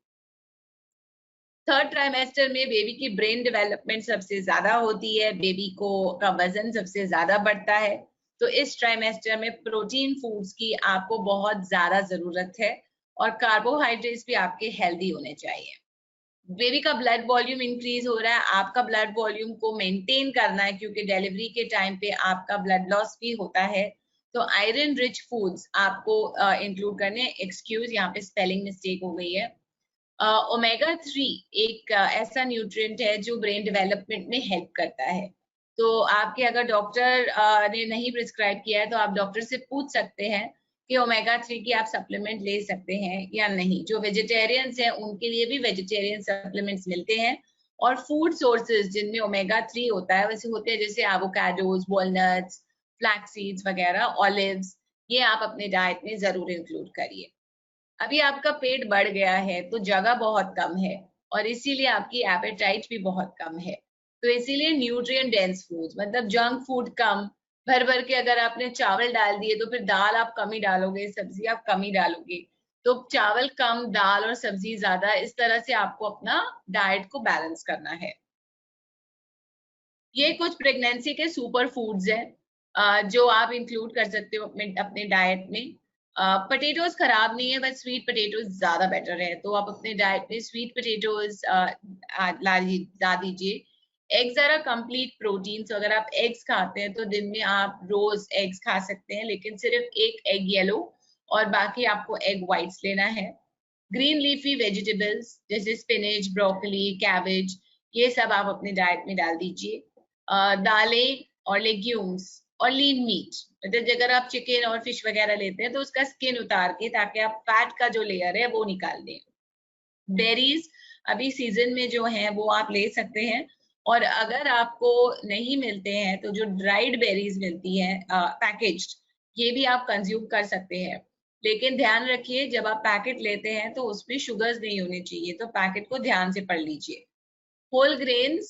थर्ड ट्राइमेस्टर में बेबी की ब्रेन डेवलपमेंट सबसे ज्यादा होती है, बेबी को का वजन सबसे ज्यादा बढ़ता है। तो इस ट्राइमेस्टर में प्रोटीन फूड्स की आपको बहुत ज्यादा जरूरत है, और कार्बोहाइड्रेट्स भी आपके हेल्दी होने चाहिए। बेबी का ब्लड वॉल्यूम इंक्रीज हो रहा है, आपका ब्लड वॉल्यूम को मेंटेन करना है क्योंकि डिलीवरी के टाइम पे आपका ब्लड लॉस भी होता है, तो आयरन रिच फूड्स आपको इंक्लूड करने। एक्सक्यूज, यहाँ पे स्पेलिंग मिस्टेक हो गई है। ओमेगा 3 एक ऐसा न्यूट्रिएंट है जो ब्रेन डेवलपमेंट में हेल्प करता है। तो आपके अगर डॉक्टर ने नहीं प्रिस्क्राइब किया है तो आप डॉक्टर से पूछ सकते हैं कि ओमेगा 3 की आप सप्लीमेंट ले सकते हैं या नहीं। जो वेजिटेरियंस हैं उनके लिए भी वेजिटेरियन सप्लीमेंट्स मिलते हैं, और फूड सोर्सेज जिनमें ओमेगा 3 होता है वैसे होते हैं जैसे एवोकाडोज, वॉलनट्स, फ्लैक्स सीड्स वगैरह, ऑलिव्स, ये आप अपने डाइट में जरूर इंक्लूड करिए। अभी आपका पेट बढ़ गया है तो जगह बहुत कम है और इसीलिए आपकी एपेटाइट भी बहुत कम है, तो इसीलिए न्यूट्रिएंट डेंस फूड मतलब जंक फूड कम, भर भर के अगर आपने चावल डाल दिए तो फिर दाल आप कम ही डालोगे, सब्जी आप कम ही डालोगे, तो चावल कम, दाल और सब्जी ज्यादा, इस तरह से आपको अपना डाइट को बैलेंस करना है। ये कुछ प्रेगनेंसी के सुपर फूड्स हैं जो आप इंक्लूड कर सकते हो अपने डाइट में। पटेटोज खराब नहीं है, बस स्वीट पटेटोज ज्यादा बेटर है, तो आप अपने डाइट में स्वीट पटेटोज ला दीजिए। एग्स जरा कंप्लीट प्रोटीन, तो अगर आप एग्स खाते हैं तो दिन में आप रोज एग्स खा सकते हैं, लेकिन सिर्फ एक एग येलो और बाकी आपको एग व्हाइट्स लेना है। ग्रीन लीफी वेजिटेबल्स जैसे स्पिनच, ब्रोकली, कैबेज, ये सब आप अपने डाइट में डाल दीजिए। दालें और लेग्यूम्स और लीन मीट, मतलब अगर आप चिकन और फिश वगैरह लेते हैं तो उसका स्किन उतार के, ताकि आप फैट का जो लेयर है वो निकाल दें। बेरीज अभी सीजन में जो है वो आप ले सकते हैं, और अगर आपको नहीं मिलते हैं तो जो ड्राइड बेरीज मिलती हैं पैकेज्ड, ये भी आप कंज्यूम कर सकते हैं। लेकिन ध्यान रखिए जब आप पैकेट लेते हैं तो उसमें शुगर्स नहीं होने चाहिए, तो पैकेट को ध्यान से पढ़ लीजिए। होल ग्रेन्स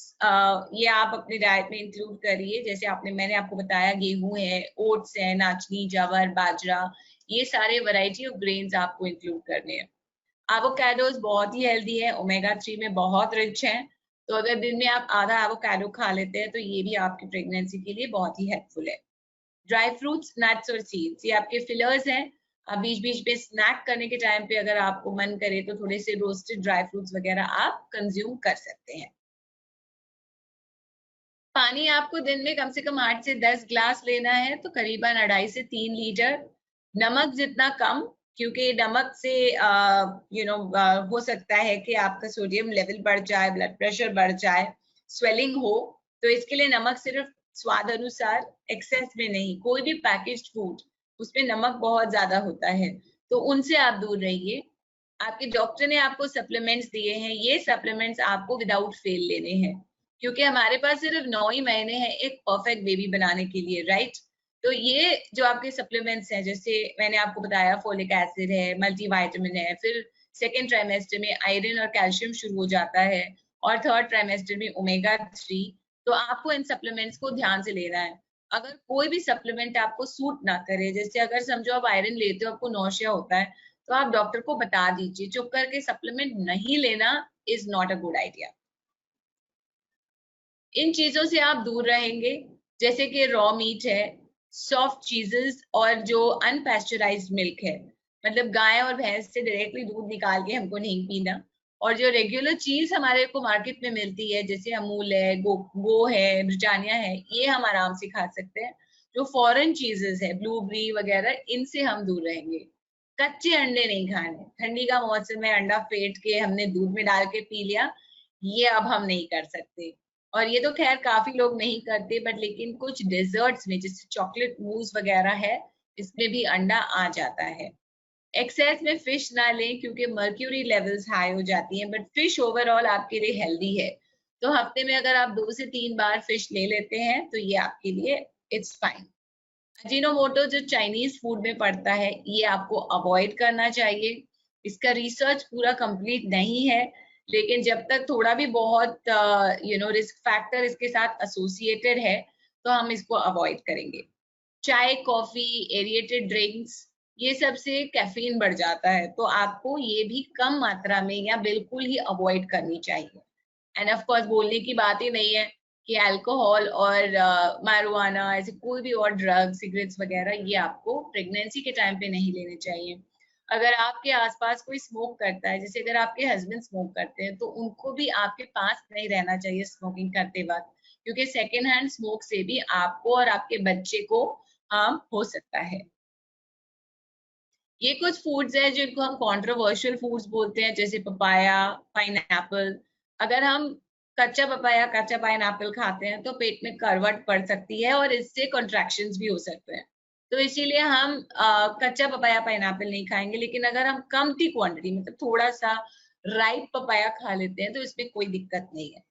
ये आप अपने डाइट में इंक्लूड करिए, जैसे मैंने आपको बताया गेहूं है, ओट्स है, नाचनी, जवर, बाजरा, ये सारे वैरायटी ऑफ ग्रेन्स आपको इंक्लूड करने हैं। एवोकाडोज बहुत ही हेल्दी है, ओमेगा 3 में बहुत रिच है, तो अगर दिन में आप आधा एवोकाडो खा लेते हैं तो ये भी आपकी प्रेगनेंसी के लिए बहुत ही हेल्पफुल है। ड्राई फ्रूट्स, नट्स और सीड्स ये आपके फिलर्स हैं। बीच बीच में स्नैक करने के टाइम पे अगर आपको मन करे तो थोड़े से रोस्टेड ड्राई फ्रूट्स वगैरह आप कंज्यूम कर सकते हैं। पानी आपको दिन में कम से कम 8 से 10 ग्लास लेना है, तो करीबन 2.5 से 3 लीटर। नमक जितना कम, क्योंकि नमक से हो सकता है कि आपका सोडियम लेवल बढ़ जाए, ब्लड प्रेशर बढ़ जाए, स्वेलिंग हो, तो इसके लिए नमक सिर्फ स्वाद अनुसार, एक्सेस में नहीं। कोई भी पैकेज्ड फूड उसमें नमक बहुत ज्यादा होता है, तो उनसे आप दूर रहिए। आपके डॉक्टर ने आपको सप्लीमेंट्स दिए हैं, ये सप्लीमेंट्स आपको विदाउट फेल लेने हैं, क्योंकि हमारे पास सिर्फ 9 ही महीने हैं एक परफेक्ट बेबी बनाने के लिए, राइट? तो ये जो आपके सप्लीमेंट्स हैं, जैसे मैंने आपको बताया फोलिक एसिड है, मल्टीविटामिन है, फिर सेकेंड ट्राइमेस्टर में आयरन और कैल्शियम शुरू हो जाता है, और थर्ड ट्राइमेस्टर में ओमेगा 3, तो आपको इन सप्लीमेंट्स को ध्यान से लेना है। अगर कोई भी सप्लीमेंट आपको सूट ना करे, जैसे अगर समझो आप आयरन लेते हो, आपको नौशिया होता है, तो आप डॉक्टर को बता दीजिए। चुप करके सप्लीमेंट नहीं लेना is not a good idea. इन चीजों से आप दूर रहेंगे, जैसे कि रॉ मीट है, सॉफ्ट चीजेस, और जो अनपैस्चराइज्ड मिल्क है, मतलब गाय और भैंस से डायरेक्टली दूध निकाल के हमको नहीं पीना। और जो रेगुलर चीज हमारे को मार्केट में मिलती है, जैसे अमूल है, गो है, ब्रिटानिया है, ये हम आराम से खा सकते हैं। जो फॉरेन चीजेस है, ब्लूबेरी वगैरह, इनसे हम दूर रहेंगे। कच्चे अंडे नहीं खाने, ठंडी का मौसम है, अंडा फेंट के हमने दूध में डाल के पी लिया, ये अब हम नहीं कर सकते। और ये तो खैर काफी लोग नहीं करते, बट लेकिन कुछ डेजर्ट्स में जैसे चॉकलेट मूस वगैरह है, इसमें भी अंडा आ जाता है। एक्सेस में फिश ना लें क्योंकि मर्क्यूरी लेवल्स हाई हो जाती हैं, बट फिश ओवरऑल आपके लिए हेल्दी है, तो हफ्ते में अगर आप 2 से 3 बार फिश ले लेते हैं तो ये आपके लिए इट्स फाइन। अजीनोमोटो जो चाइनीज फूड में पड़ता है, ये आपको अवॉइड करना चाहिए। इसका रिसर्च पूरा कंप्लीट नहीं है, लेकिन जब तक थोड़ा भी बहुत रिस्क फैक्टर इसके साथ एसोसिएटेड है तो हम इसको अवॉइड करेंगे। चाय, कॉफी, एरिएटेड ड्रिंक्स, ये सब से कैफीन बढ़ जाता है, तो आपको ये भी कम मात्रा में या बिल्कुल ही अवॉइड करनी चाहिए। एंड ऑफ कोर्स बोलने की बात ही नहीं है कि अल्कोहल और marijuana, ऐसे कोई भी और ड्रग, सिगरेट्स वगैरह, ये आपको प्रेगनेंसी के टाइम पे नहीं लेने चाहिए। अगर आपके आसपास कोई स्मोक करता है, जैसे अगर आपके हस्बैंड स्मोक करते हैं, तो उनको भी आपके पास नहीं रहना चाहिए स्मोकिंग करते वक्त, क्योंकि सेकेंड हैंड स्मोक से भी आपको और आपके बच्चे को हार्म हो सकता है। ये कुछ फूड्स हैं जिनको हम कंट्रोवर्शियल फूड्स बोलते हैं, जैसे पपाया, पाइनएप्पल। अगर हम कच्चा पपाया, कच्चा पाइनएप्पल खाते हैं तो पेट में करवट पड़ सकती है और इससे कॉन्ट्रैक्शंस भी हो सकते हैं। तो इसीलिए हम कच्चा पपाया, पाइनएप्पल नहीं खाएंगे। लेकिन अगर हम कमती क्वांटिटी, मतलब थोड़ा सा राइप पपाया खा लेते हैं, तो इसमें कोई दिक्कत नहीं है।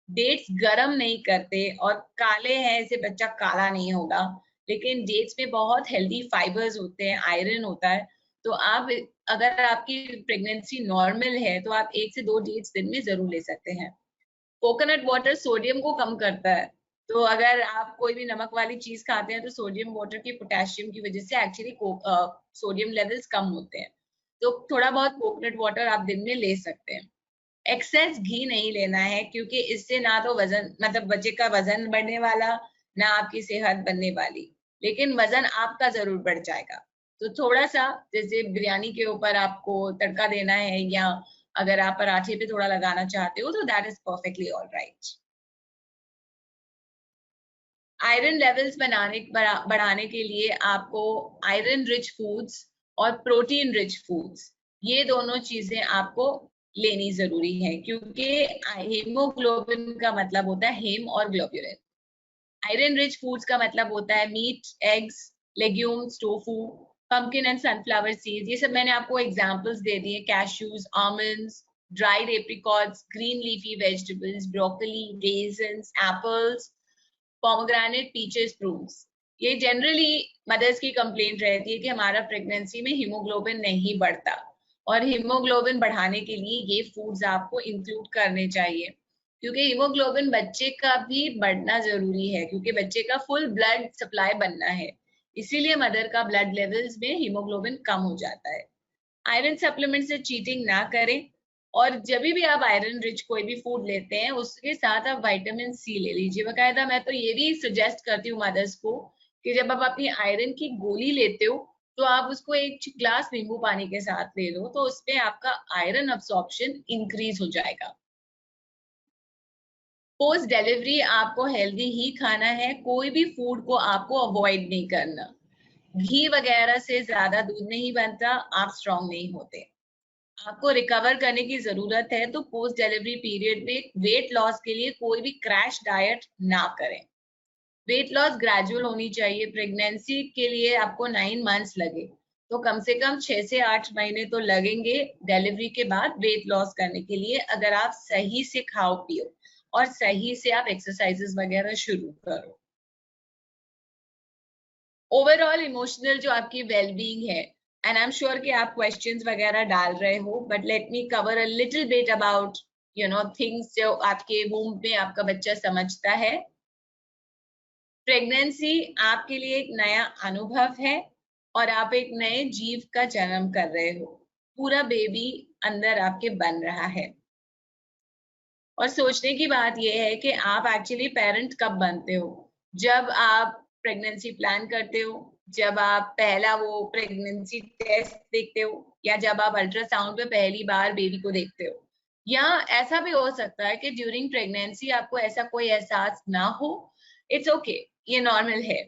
डेट्स गरम नहीं करते और काले हैं, इससे बच्चा काला नहीं होगा। लेकिन डेट्स में बहुत हेल्दी फाइबर्स होते हैं, आयरन होता है। तो आप, अगर आपकी प्रेगनेंसी नॉर्मल है, तो आप 1 से 2 डेट्स दिन में जरूर ले सकते हैं। कोकोनट वाटर सोडियम को कम करता है। तो अगर आप कोई भी नमक वाली चीज खाते हैं, तो सोडियम वाटर की, पोटेशियम की वजह से एक्चुअली सोडियम लेवल्स कम होते हैं। तो थोड़ा बहुत कोकोनट वाटर आप दिन में ले सकते हैं। एक्सेस घी नहीं लेना है, क्योंकि इससे ना तो वजन, मतलब बच्चे का वजन बढ़ने वाला, ना आपकी सेहत बनने वाली, लेकिन वजन आपका जरूर बढ़ जाएगा। तो थोड़ा सा, जैसे बिरयानी के ऊपर आपको तड़का देना है, या अगर आप पराठे पे थोड़ा लगाना चाहते हो, तो that is perfectly all right. Iron levels बढ़ाने के लिए आपको आयरन रिच फूड्स और प्रोटीन रिच फूड्स, ये दोनों चीजें आपको लेनी जरूरी है, क्योंकि हीमोग्लोबिन का मतलब होता है हेम और ग्लोब्यूलिन। आयरन रिच फूड्स का मतलब होता है meat, eggs, legumes, tofu, pumpkin and sunflower seeds. ये सब मैंने आपको एग्जांपल्स दे दिए। Cashews, almonds, dried apricots, green leafy vegetables, broccoli, raisins, apples, pomegranate, peaches, prunes. ये जनरली मदर्स की कंप्लेंट रहती है कि हमारा प्रेगनेंसी में हीमोग्लोबिन नहीं बढ़ता, और हीमोग्लोबिन बढ़ाने के लिए ये फूड्स आपको इंक्लूड करने चाहिए, क्योंकि हीमोग्लोबिन बच्चे का भी बढ़ना जरूरी है, क्योंकि बच्चे का फुल ब्लड सप्लाई बनना है। इसीलिए मदर का ब्लड लेवल्स में हीमोग्लोबिन कम हो जाता है। आयरन सप्लीमेंट से चीटिंग ना करें, और जब भी आप आयरन रिच कोई भी फूड लेते हैं, उसके साथ आप विटामिन सी ले लीजिए बाकायदा। मैं तो ये भी सजेस्ट करती हूँ मदर्स को कि जब आप अपनी आयरन की गोली लेते हो, तो आप उसको 1 ग्लास नींबू पानी के साथ ले लो, तो उसमें आपका आयरन अब्सॉर्प्शन इंक्रीज हो जाएगा। पोस्ट डिलीवरी आपको हेल्दी ही खाना है, कोई भी फूड को आपको अवॉइड नहीं करना। घी वगैरह से ज्यादा दूध नहीं बनता, आप स्ट्रांग नहीं होते। आपको रिकवर करने की जरूरत है, तो पोस्ट डिलीवरी पीरियड में वेट लॉस के लिए कोई भी क्रैश डाइट ना करें। वेट लॉस ग्रेजुअल होनी चाहिए। प्रेगनेंसी के लिए आपको 9 मंथ्स लगे, तो कम से कम 6 से 8 महीने तो लगेंगे डिलीवरी के बाद वेट लॉस करने के लिए, अगर आप सही से खाओ पियो और सही से आप एक्सरसाइजेस वगैरह शुरू करो। ओवरऑल इमोशनल जो आपकी वेलबींग है, एंड आई एम श्योर कि आप क्वेश्चंस वगैरह डाल रहे हो, but let me cover a little bit about things जो आपके वूम्ब में आपका बच्चा समझता है। प्रेगनेंसी आपके लिए एक नया अनुभव है, और आप एक नए जीव का जन्म कर रहे हो। पूरा बेबी अंदर आपके बन रहा है। और सोचने की बात यह है कि आप एक्चुअली पेरेंट कब बनते हो? जब आप प्रेगनेंसी प्लान करते हो, जब आप पहला वो प्रेगनेंसी टेस्ट देखते हो, या जब आप अल्ट्रासाउंड पे पहली बार बेबी को देखते हो। या ऐसा भी हो सकता है कि ड्यूरिंग प्रेगनेंसी आपको ऐसा कोई एहसास ना हो। इट्स ओके, ये नॉर्मल है।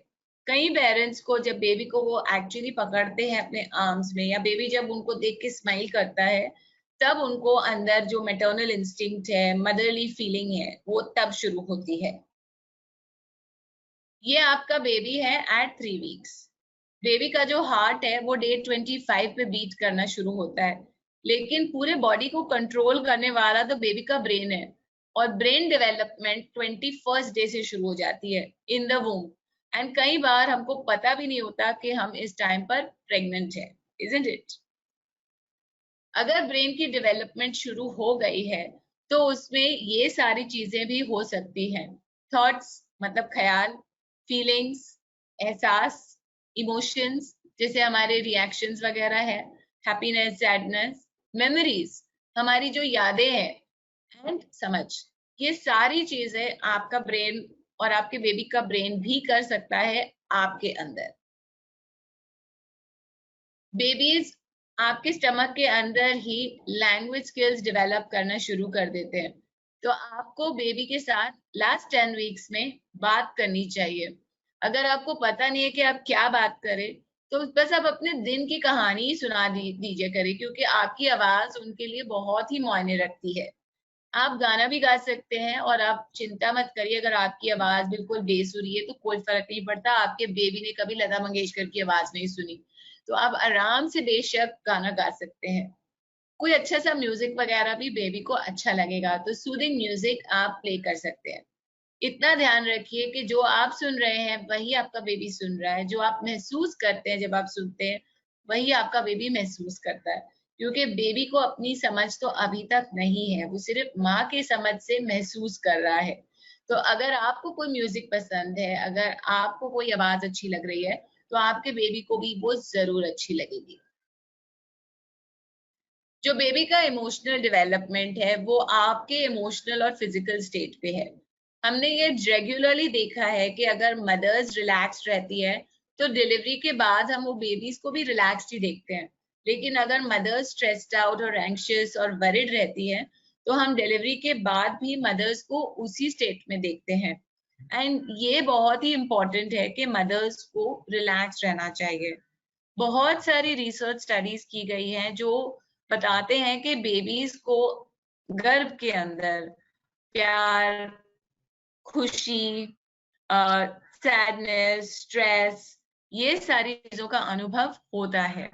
कई पेरेंट्स को जब बेबी को वो एक्चुअली पकड़ते हैं अपने आर्म्स में, या बेबी जब उनको देख के स्माइल करता है, तब उनको अंदर जो मैटरनल इंस्टिंक्ट है, मदरली फीलिंग है, वो तब शुरू होती है। ये आपका बेबी है एट 3 वीक्स। बेबी का जो हार्ट है वो डे 25 पे बीट करना शुरू होता है, लेकिन पूरे बॉडी को कंट्रोल करने वाला तो बेबी का ब्रेन है, और ब्रेन डेवलपमेंट 21st डे से शुरू हो जाती है इन द वूम। एंड कई बार हमको पता भी नहीं होता कि हम इस टाइम पर प्रेग्नेंट है, इजंट इट? अगर ब्रेन की डेवलपमेंट शुरू हो गई है, तो उसमें ये सारी चीजें भी हो सकती हैं। थॉट्स मतलब ख्याल, फीलिंग्स, एहसास, इमोशंस, जैसे हमारे रिएक्शंस वगैरह है, हैप्पीनेस, सैडनेस, मेमोरीज, हमारी जो यादें हैं, एंड समझ, ये सारी चीजें आपका ब्रेन और आपके बेबी का ब्रेन भी कर सकता है आपके अंदर। बेबीज आपके स्टमक के अंदर ही लैंग्वेज स्किल्स डेवलप करना शुरू कर देते हैं। तो आपको बेबी के साथ लास्ट 10 वीक्स में बात करनी चाहिए। अगर आपको पता नहीं है कि आप क्या बात करें, तो बस आप अपने दिन की कहानी ही सुना दीजिए करें, क्योंकि आपकी आवाज उनके लिए बहुत ही मायने रखती है। आप गाना भी गा सकते हैं, और आप चिंता मत करिए अगर आपकी आवाज बिल्कुल बेसुरी है तो कोई फर्क नहीं पड़ता। आपके बेबी ने कभी लता मंगेशकर की आवाज नहीं सुनी, तो आप आराम से बेशक गाना गा सकते हैं। कोई अच्छा सा म्यूजिक वगैरह भी बेबी को अच्छा लगेगा, तो सूदिंग म्यूजिक आप प्ले कर सकते हैं। इतना ध्यान रखिए कि जो आप सुन रहे हैं वही आपका बेबी सुन रहा है, जो आप महसूस करते हैं जब आप सुनते हैं वही आपका बेबी महसूस करता है। क्योंकि बेबी को अपनी समझ तो अभी तक नहीं है, वो सिर्फ माँ की समझ से महसूस कर रहा है। तो अगर आपको कोई म्यूजिक पसंद है, अगर आपको कोई आवाज अच्छी लग रही है, तो आपके बेबी को भी वो जरूर अच्छी लगेगी। जो बेबी का इमोशनल डेवलपमेंट है वो आपके इमोशनल और फिजिकल स्टेट पे है। हमने ये रेगुलरली देखा है कि अगर मदर्स रिलैक्स्ड रहती है तो डिलीवरी के बाद हम वो बेबीज को भी रिलैक्स्ड ही देखते हैं। लेकिन अगर मदर्स स्ट्रेस्ड आउट और एंग्शियस और वरिड रहती है तो हम डिलीवरी के बाद भी मदर्स को उसी स्टेट में देखते हैं। एंड ये बहुत ही इम्पोर्टेंट है कि मदर्स को रिलैक्स रहना चाहिए। बहुत सारी रिसर्च स्टडीज की गई हैं जो बताते हैं कि बेबीज को गर्भ के अंदर प्यार, खुशी, सैडनेस, स्ट्रेस, ये सारी चीजों का अनुभव होता है,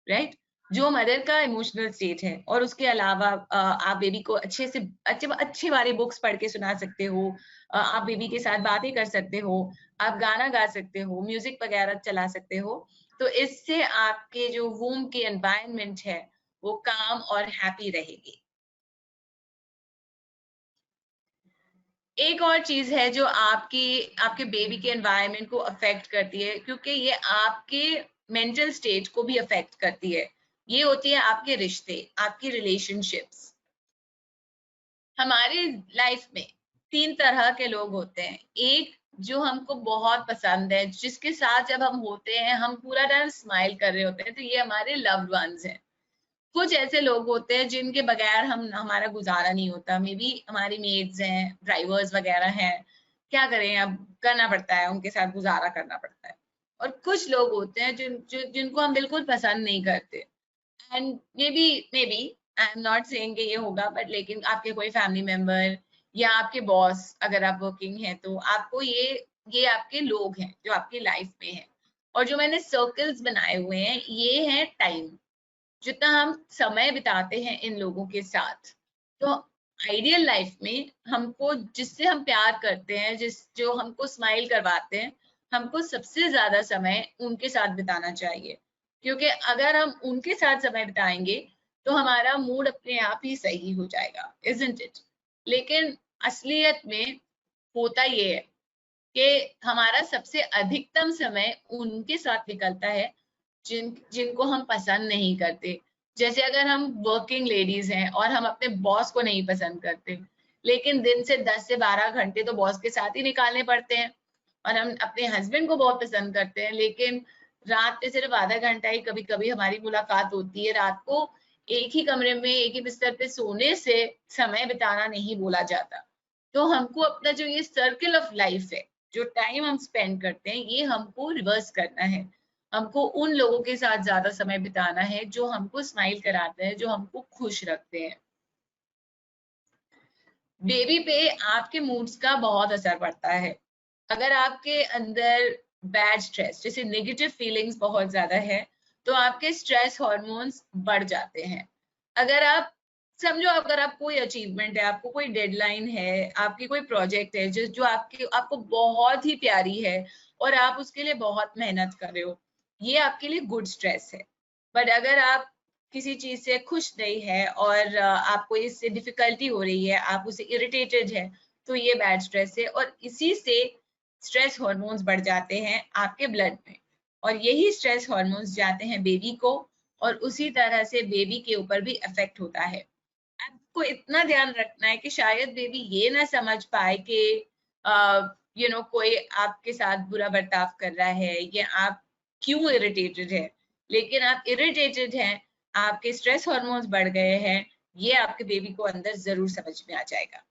राइट? जो मदर का इमोशनल स्टेट है। और उसके अलावा आप बेबी को अच्छे वाली बुक्स पढ़ के सुना सकते हो, आप बेबी के साथ बातें कर सकते हो, आप गाना गा सकते हो, म्यूजिक वगैरह चला सकते हो। तो इससे आपके जो वूम की एनवायरनमेंट है वो काम और हैप्पी रहेगी। एक और चीज है जो आपके बेबी के एनवायरनमेंट को अफेक्ट करती है, क्योंकि ये आपके मेंटल स्टेट को भी अफेक्ट करती है। ये होती है आपके रिश्ते, आपकी रिलेशनशिप्स। हमारी लाइफ में 3 तरह के लोग होते हैं। एक जो हमको बहुत पसंद है, जिसके साथ जब हम होते हैं हम पूरा टाइम स्माइल कर रहे होते हैं, तो ये हमारे लव्ड वंस हैं। कुछ ऐसे लोग होते हैं जिनके बगैर हमारा गुजारा नहीं होता। मे बी हमारी मेड्स हैं, ड्राइवर्स वगैरह हैं, क्या करें, अब करना पड़ता है, उनके साथ गुजारा करना पड़ता है। और कुछ लोग होते हैं जिनको हम बिल्कुल पसंद नहीं करते। And maybe I am not saying कि ये होगा, बट लेकिन आपके कोई फैमिली मेंबर या आपके बॉस, अगर आप वर्किंग हैं तो आपको ये आपके लोग हैं जो आपकी लाइफ में हैं। और जो मैंने सर्कल्स बनाए हुए हैं ये हैं टाइम, जितना हम समय बिताते हैं इन लोगों के साथ। तो आइडियल लाइफ में हमको जिससे हम प्यार करते हैं, जो हमको स्माइल करवाते हैं, हमको सबसे ज्यादा समय उनके साथ बिताना चाहिए। क्योंकि अगर हम उनके साथ समय बिताएंगे तो हमारा मूड अपने आप ही सही हो जाएगा, इजंट इट? लेकिन असलियत में होता ये है कि हमारा सबसे अधिकतम समय उनके साथ निकलता है जिनको हम पसंद नहीं करते। जैसे अगर हम वर्किंग लेडीज हैं और हम अपने बॉस को नहीं पसंद करते, लेकिन दिन से 10 से 12 घंटे तो बॉस के साथ ही निकालने पड़ते हैं। और हम अपने हस्बैंड को बहुत पसंद करते हैं, लेकिन रात में सिर्फ आधा घंटा ही कभी कभी हमारी मुलाकात होती है। रात को एक ही कमरे में एक ही बिस्तर पे सोने से समय बिताना नहीं बोला जाता। तो हमको अपना जो ये सर्कल ऑफ लाइफ है, जो टाइम हम स्पेंड करते हैं, ये हमको रिवर्स करना है। हमको उन लोगों के साथ ज्यादा समय बिताना है जो हमको स्माइल कराते हैं, जो हमको खुश रखते हैं। बेबी पे आपके मूड्स का बहुत असर पड़ता है। अगर आपके अंदर बैड स्ट्रेस, जैसे नेगेटिव फीलिंग्स बहुत ज्यादा है, तो आपके स्ट्रेस हार्मोन्स बढ़ जाते हैं। अगर आप समझो, अगर आप कोई अचीवमेंट है, आपको कोई डेडलाइन है, आपकी कोई प्रोजेक्ट है जो आपको बहुत ही प्यारी है और आप उसके लिए बहुत मेहनत कर रहे हो, ये आपके लिए गुड स्ट्रेस है। बट अगर आप किसी चीज से खुश नहीं है और आपको इससे डिफिकल्टी हो रही है, आप उससे इरिटेटेड है, तो ये बैड स्ट्रेस है। और इसी से स्ट्रेस हार्मोन्स बढ़ जाते हैं आपके ब्लड में, और यही स्ट्रेस हार्मोन्स जाते हैं बेबी को, और उसी तरह से बेबी के ऊपर भी इफेक्ट होता है। आपको इतना ध्यान रखना है कि शायद बेबी ये ना समझ पाए कि कोई आपके साथ बुरा बर्ताव कर रहा है या आप क्यों इरिटेटेड है। लेकिन आप इरिटेटेड हैं आपके स्ट्रेस हार्मोन्स बढ़ गए हैं, ये आपके बेबी को अंदर जरूर समझ में आ जाएगा।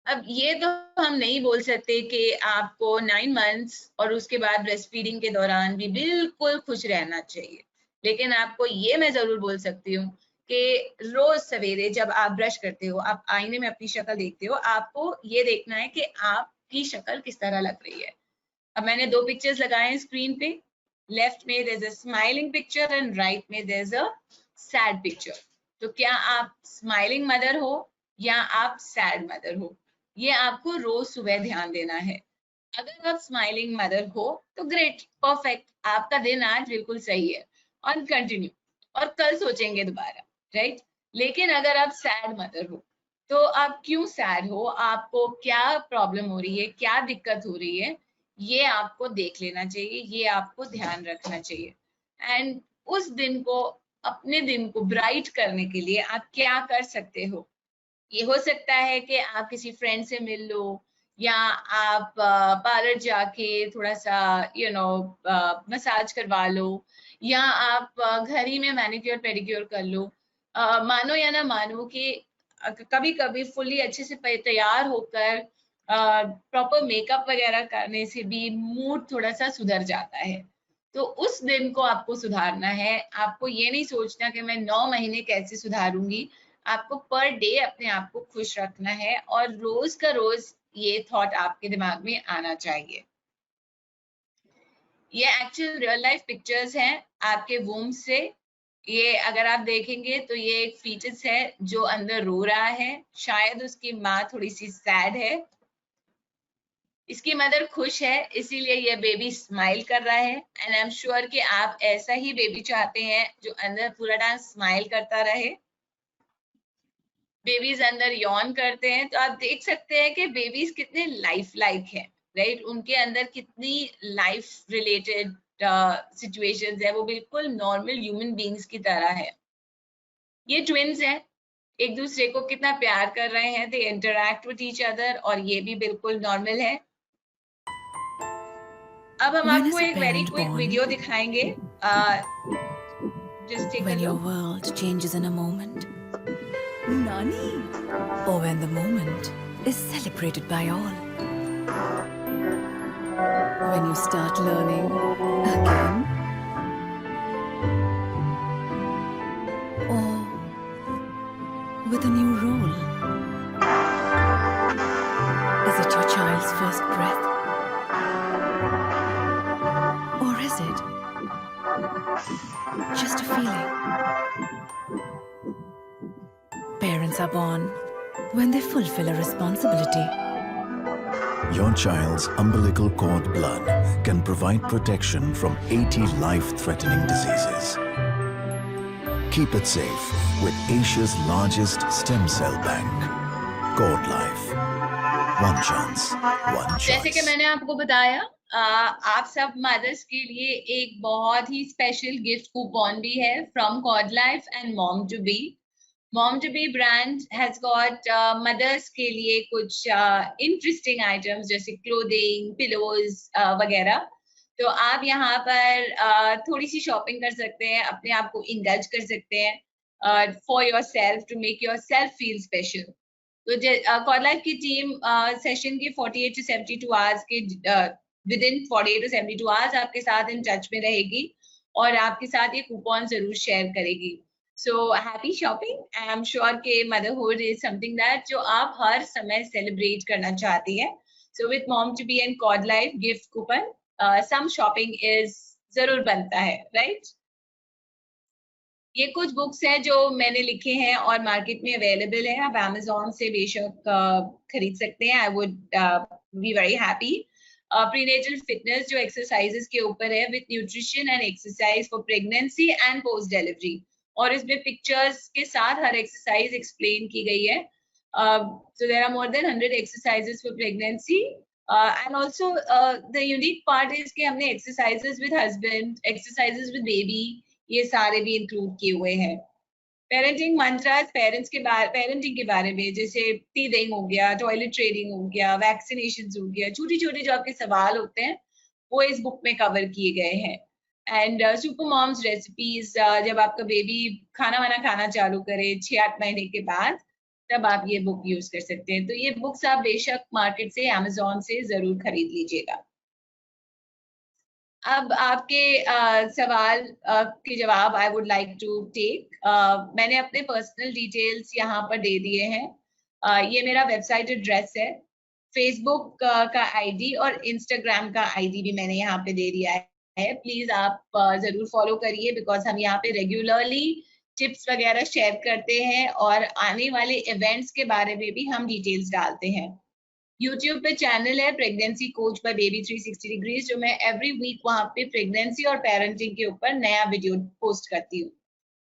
अब ये तो हम नहीं बोल सकते कि आपको 9 मंथ्स और उसके बाद ब्रेस्ट फीडिंग के दौरान भी बिल्कुल खुश रहना चाहिए, लेकिन आपको ये मैं जरूर बोल सकती हूँ कि रोज सवेरे जब आप ब्रश करते हो, आप आईने में अपनी शक्ल देखते हो, आपको ये देखना है कि आपकी शक्ल किस तरह लग रही है। अब मैंने 2 पिक्चर्स लगाए हैं स्क्रीन पे, लेफ्ट में there is a smiling picture and right में there is a sad picture. तो क्या आप स्माइलिंग मदर हो या आप सैड मदर हो, ये आपको रोज सुबह ध्यान देना है। अगर आप स्माइलिंग मदर हो तो ग्रेट, परफेक्ट, आपका दिन आज बिल्कुल सही है और कंटिन्यू, और कल सोचेंगे दोबारा, राइट। लेकिन अगर आप सैड मदर हो तो आप क्यों सैड हो, आपको क्या प्रॉब्लम हो रही है, क्या दिक्कत हो रही है, ये आपको देख लेना चाहिए, ये आपको ध्यान रखना चाहिए। एंड उस दिन को, अपने दिन को ब्राइट करने के लिए आप क्या कर सकते हो। ये हो सकता है कि आप किसी फ्रेंड से मिल लो, या आप पार्लर जाके थोड़ा सा मसाज करवा लो, या आप घर ही में मैनिक्योर पेडिक्योर कर लो। मानो या ना मानो कि कभी कभी फुल्ली अच्छे से तैयार होकर प्रॉपर मेकअप वगैरह करने से भी मूड थोड़ा सा सुधर जाता है। तो उस दिन को आपको सुधारना है, आपको ये नहीं सोचना कि मैं 9 महीने कैसे सुधारूंगी, आपको पर डे अपने आप को खुश रखना है और रोज का रोज ये थॉट आपके दिमाग में आना चाहिए। ये एक्चुअल रियल लाइफ पिक्चर्स हैं आपके वूम से। ये अगर आप देखेंगे तो ये एक फीटस है जो अंदर रो रहा है, शायद उसकी माँ थोड़ी सी सैड है, इसकी मदर खुश है, इसीलिए ये बेबी स्माइल कर रहा है। एंड आई एम श्योर कि आप ऐसा ही बेबी चाहते हैं जो अंदर पूरा टाइम स्माइल करता रहे। बेबीज अंदर यॉन करते हैं तो आप देख सकते हैं कि बेबीज कितने लाइफ लाइक हैं, राइट। उनके अंदर कितनी लाइफ रिलेटेड सिचुएशंस है, वो बिल्कुल नॉर्मल ह्यूमन बीइंग्स की तरह है। ये ट्विन्स हैं, एक दूसरे को कितना प्यार कर रहे हैं, दे इंटरैक्ट विद ईच अदर, और ये भी बिल्कुल नॉर्मल है। अब हम When is आपको a एक very parent quick born? Video दिखाएंगे। Just take a When your look. world changes in a moment. Nani? Or when the moment is celebrated by all. When you start learning again. Or with a new role. Is it your child's first breath? Or is it just a feeling? Parents are born when they fulfill a responsibility. Your child's umbilical cord blood can provide protection from 80 life-threatening diseases. Keep it safe with Asia's largest stem cell bank, Cord Life. One chance, one जैसे कि choice. मैंने आपको बताया, आप सब mother's के लिए एक बहुत ही स्पेशल गिफ्ट कूपन भी है from Cordlife and Mom to Be. Mom to Be brand has got mothers के लिए कुछ इंटरेस्टिंग आइटम्स जैसे क्लोथिंग, पिलोज वगैरह। तो आप यहाँ पर थोड़ी सी शॉपिंग कर सकते हैं, अपने आप को इंडल्ज कर सकते हैं for yourself, to make yourself feel special. तो कॉर्ड लाइफ की टीम सेशन के 48 to 72 आवर्स के विद इन 48 to 72 आवर्स आपके साथ इन टच में रहेगी और आपके साथ ये कूपन जरूर शेयर करेगी। So happy shopping. I am sure के मदरहुड इज समथिंग दैट जो आप हर समय सेलिब्रेट करना चाहती है। So with Mom to Be and Cordlife gift coupon some shopping is जरूर बनता है, राइट। ये कुछ बुक्स हैं जो मैंने लिखे हैं और मार्केट में अवेलेबल है, आप Amazon से बेशक खरीद सकते हैं। I would be very happy. Prenatal fitness जो एक्सरसाइजेस के ऊपर है, with nutrition and exercise for pregnancy and post delivery, और इसमें पिक्चर्स के साथ हर एक्सरसाइज एक्सप्लेन की गई है। So there are more than 100 exercises for pregnancy, and also the unique part is कि हमने exercises with husband, exercises with baby, ये सारे भी इंक्लूड किए हुए हैं। पेरेंटिंग मंत्रास पेरेंटिंग के बारे में, जैसे टीथिंग हो गया, टॉयलेट ट्रेनिंग हो गया, वैक्सीनेशन हो गया, छोटी छोटी जो आपके सवाल होते हैं वो इस बुक में कवर किए गए हैं। एंड सुपर मॉम्स रेसिपीज, जब आपका बेबी खाना वाना खाना चालू करे 6-8 महीने के बाद, तब आप ये बुक यूज कर सकते हैं। तो ये बुक्स आप बेशक मार्केट से, अमेजोन से जरूर खरीद लीजिएगा। अब आपके सवाल के जवाब I would like to take. मैंने अपने पर्सनल डिटेल्स यहाँ पर दे दिए हैं। ये मेरा वेबसाइट एड्रेस है, फेसबुक का आईडी और इंस्टाग्राम का आईडी भी मैंने यहाँ पे दे दिया है। प्लीज आप जरूर फॉलो करिए, बिकॉज हम यहाँ पे रेगुलरली टिप्स वगैरह शेयर करते हैं और आने वाले इवेंट्स के बारे में भी हम डिटेल्स डालते हैं। YouTube पे चैनल है pregnancy coach by baby 360 degrees, जो मैं एवरी वीक वहां पे प्रेगनेंसी और पेरेंटिंग के ऊपर नया वीडियो पोस्ट करती हूँ।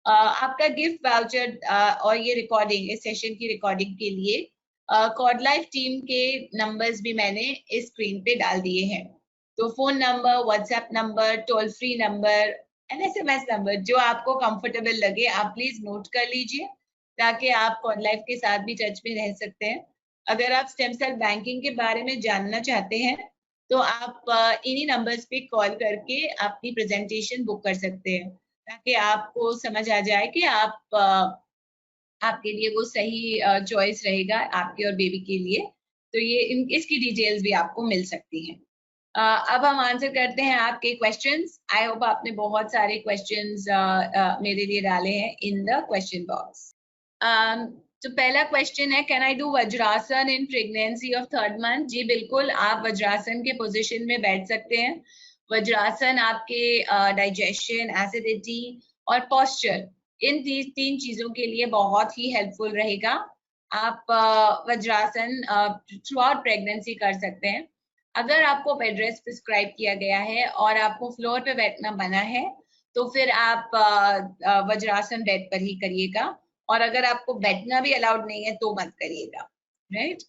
आपका गिफ्ट वाउचर और ये रिकॉर्डिंग, इस सेशन की रिकॉर्डिंग के लिए कॉड लाइफ टीम के नंबर्स भी मैंने इस स्क्रीन पे डाल दिए हैं। तो phone number, WhatsApp number, toll free number and SMS number, जो आपको कंफर्टेबल लगे आप प्लीज नोट कर लीजिए, ताकि आप कॉड लाइफ के साथ भी टच में रह सकते हैं। अगर आप स्टेम सेल बैंकिंग के बारे में जानना चाहते हैं तो आप इन्हीं नंबर्स पे कॉल करके अपनी प्रेजेंटेशन बुक कर सकते हैं, ताकि आपको समझ आ जाए कि आपके लिए वो सही चॉइस रहेगा आपके और बेबी के लिए। तो ये इसकी डिटेल्स भी आपको मिल सकती हैं। अब हम आंसर करते हैं आपके क्वेश्चंस। आई होप आपने बहुत सारे क्वेश्चंस मेरे लिए डाले हैं इन द क्वेश्चन बॉक्स। तो पहला क्वेश्चन है, can I do vajrasana in pregnancy of 3rd month? जी बिल्कुल, आप वज्रासन के पोजीशन में बैठ सकते हैं। वज्रासन आपके डाइजेशन, एसिडिटी और पोस्चर, इन 3 चीजों के लिए बहुत ही हेल्पफुल रहेगा। आप वज्रासन थ्रू आउट प्रेगनेंसी कर सकते हैं। अगर आपको बेड रेस्ट प्रिस्क्राइब किया गया है और आपको फ्लोर पे बैठना मना है, तो फिर आप वज्रासन बेड पर ही करिएगा, और अगर आपको बैठना भी अलाउड नहीं है तो मत करिएगा, right?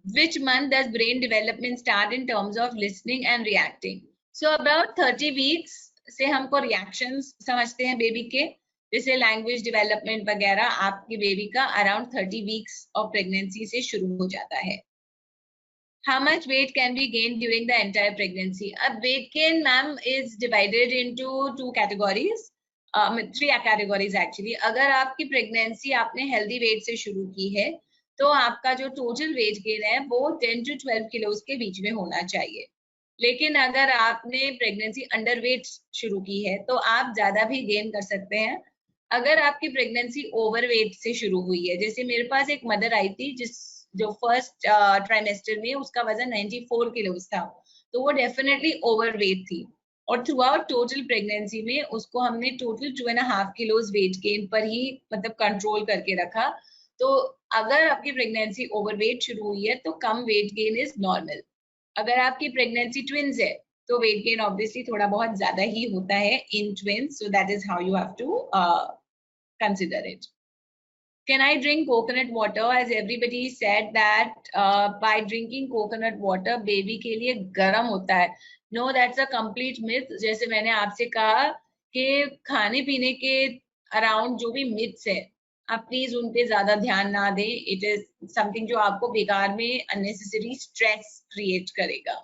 Which month does brain development start in terms of listening and reacting? So about 30 weeks से हमको reactions समझते हैं बेबी के, जैसे लैंग्वेज डेवलपमेंट वगैरह आपके बेबी का अराउंड 30 weeks ऑफ प्रेगनेंसी से शुरू हो जाता है। How much weight can be gained during the entire pregnancy? अब weight gain, ma'am, is divided into 2 categories. 3 categories actually. अगर आपकी प्रेगनेंसी आपने हेल्दी वेट से शुरू की है तो आपका जो टोटल वेट गेन है वो 10 to 12 किलोज के बीच में होना चाहिए। लेकिन अगर आपने प्रेगनेंसी अंडर वेट शुरू की है तो आप ज्यादा भी गेन कर सकते हैं। अगर आपकी प्रेगनेंसी ओवर वेट से शुरू हुई है, जैसे मेरे पास एक मदर आई थी जो फर्स्ट ट्राइमेस्टर में उसका वजन 94 किलोज था, तो वो डेफिनेटली ओवर वेट थी, और थ्रू आउट टोटल प्रेगनेंसी में उसको हमने टोटल 2.5 किलोज वेट गेन पर ही मतलब कंट्रोल करके रखा। तो अगर आपकी प्रेगनेंसी ओवर वेट शुरू हुई है तो कम वेट गेन इज नॉर्मल। अगर आपकी प्रेगनेंसी ट्विंस है तो वेट गेन ऑब्वियसली थोड़ा बहुत ज्यादा ही होता है in twins, so that is how you have to consider it. Can I drink coconut water? As everybody said that by drinking coconut water baby के लिए गर्म होता है। No, that's a complete myth. जैसे मैंने आपसे कहा कि खाने पीने के अराउंड जो भी मिथ्स है आप प्लीज उन पे ज्यादा ध्यान ना दें। इट इज समथिंग जो आपको बेकार में अननेसेसरी स्ट्रेस क्रिएट करेगा।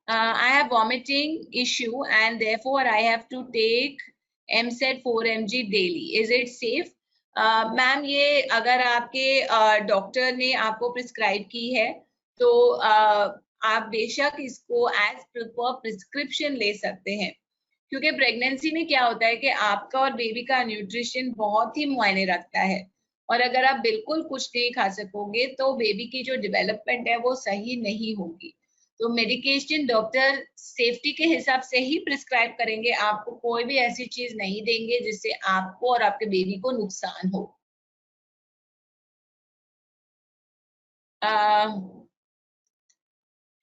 I have vomiting issue and therefore I have to take MSED 4 mg daily. Is it safe? Ma'am, ये अगर आपके डॉक्टर ने आपको प्रिस्क्राइब की है तो आप बेशक इसको एज पर प्रिस्क्रिप्शन ले सकते हैं, क्योंकि प्रेगनेंसी में क्या होता है कि आपका और बेबी का न्यूट्रिशन बहुत ही मायने रखता है, और अगर आप बिल्कुल कुछ नहीं खा सकोगे तो बेबी की जो डेवलपमेंट है वो सही नहीं होगी। तो मेडिकेशन डॉक्टर सेफ्टी के हिसाब से ही प्रिस्क्राइब करेंगे, आपको कोई भी ऐसी चीज नहीं देंगे जिससे आपको और आपके बेबी को नुकसान हो।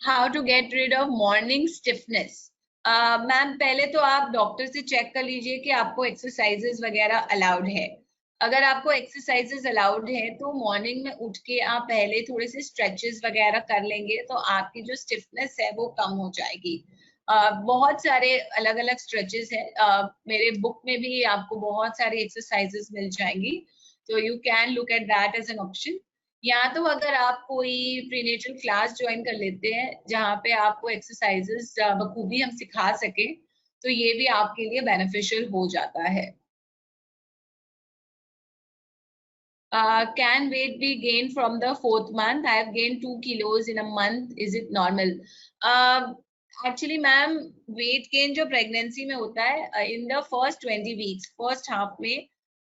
How to get rid of morning stiffness? Ma'am, पहले तो आप डॉक्टर से चेक कर लीजिए कि आपको एक्सरसाइजेस वगैरह अलाउड है। अगर आपको एक्सरसाइजेस अलाउड है तो मॉर्निंग में उठ के आप पहले थोड़े से स्ट्रेचेस वगैरह कर लेंगे तो आपकी जो स्टिफनेस है वो कम हो जाएगी। बहुत सारे अलग अलग स्ट्रेचेस हैं, मेरे बुक में भी आपको बहुत सारी एक्सरसाइजेस मिल जाएंगी तो you can look at that as an option. या तो अगर आप कोई प्रीनेटल क्लास ज्वाइन कर लेते हैं जहाँ पे आपको एक्सरसाइजेस बखूबी हम सिखा सके, तो ये भी आपके लिए बेनिफिशियल हो जाता है। Can weight be gained from the 4th month? I have gained 2 kilos in a month. Is it normal? Actually, ma'am, weight gain जो pregnancy में होता है in the first 20 weeks, first half में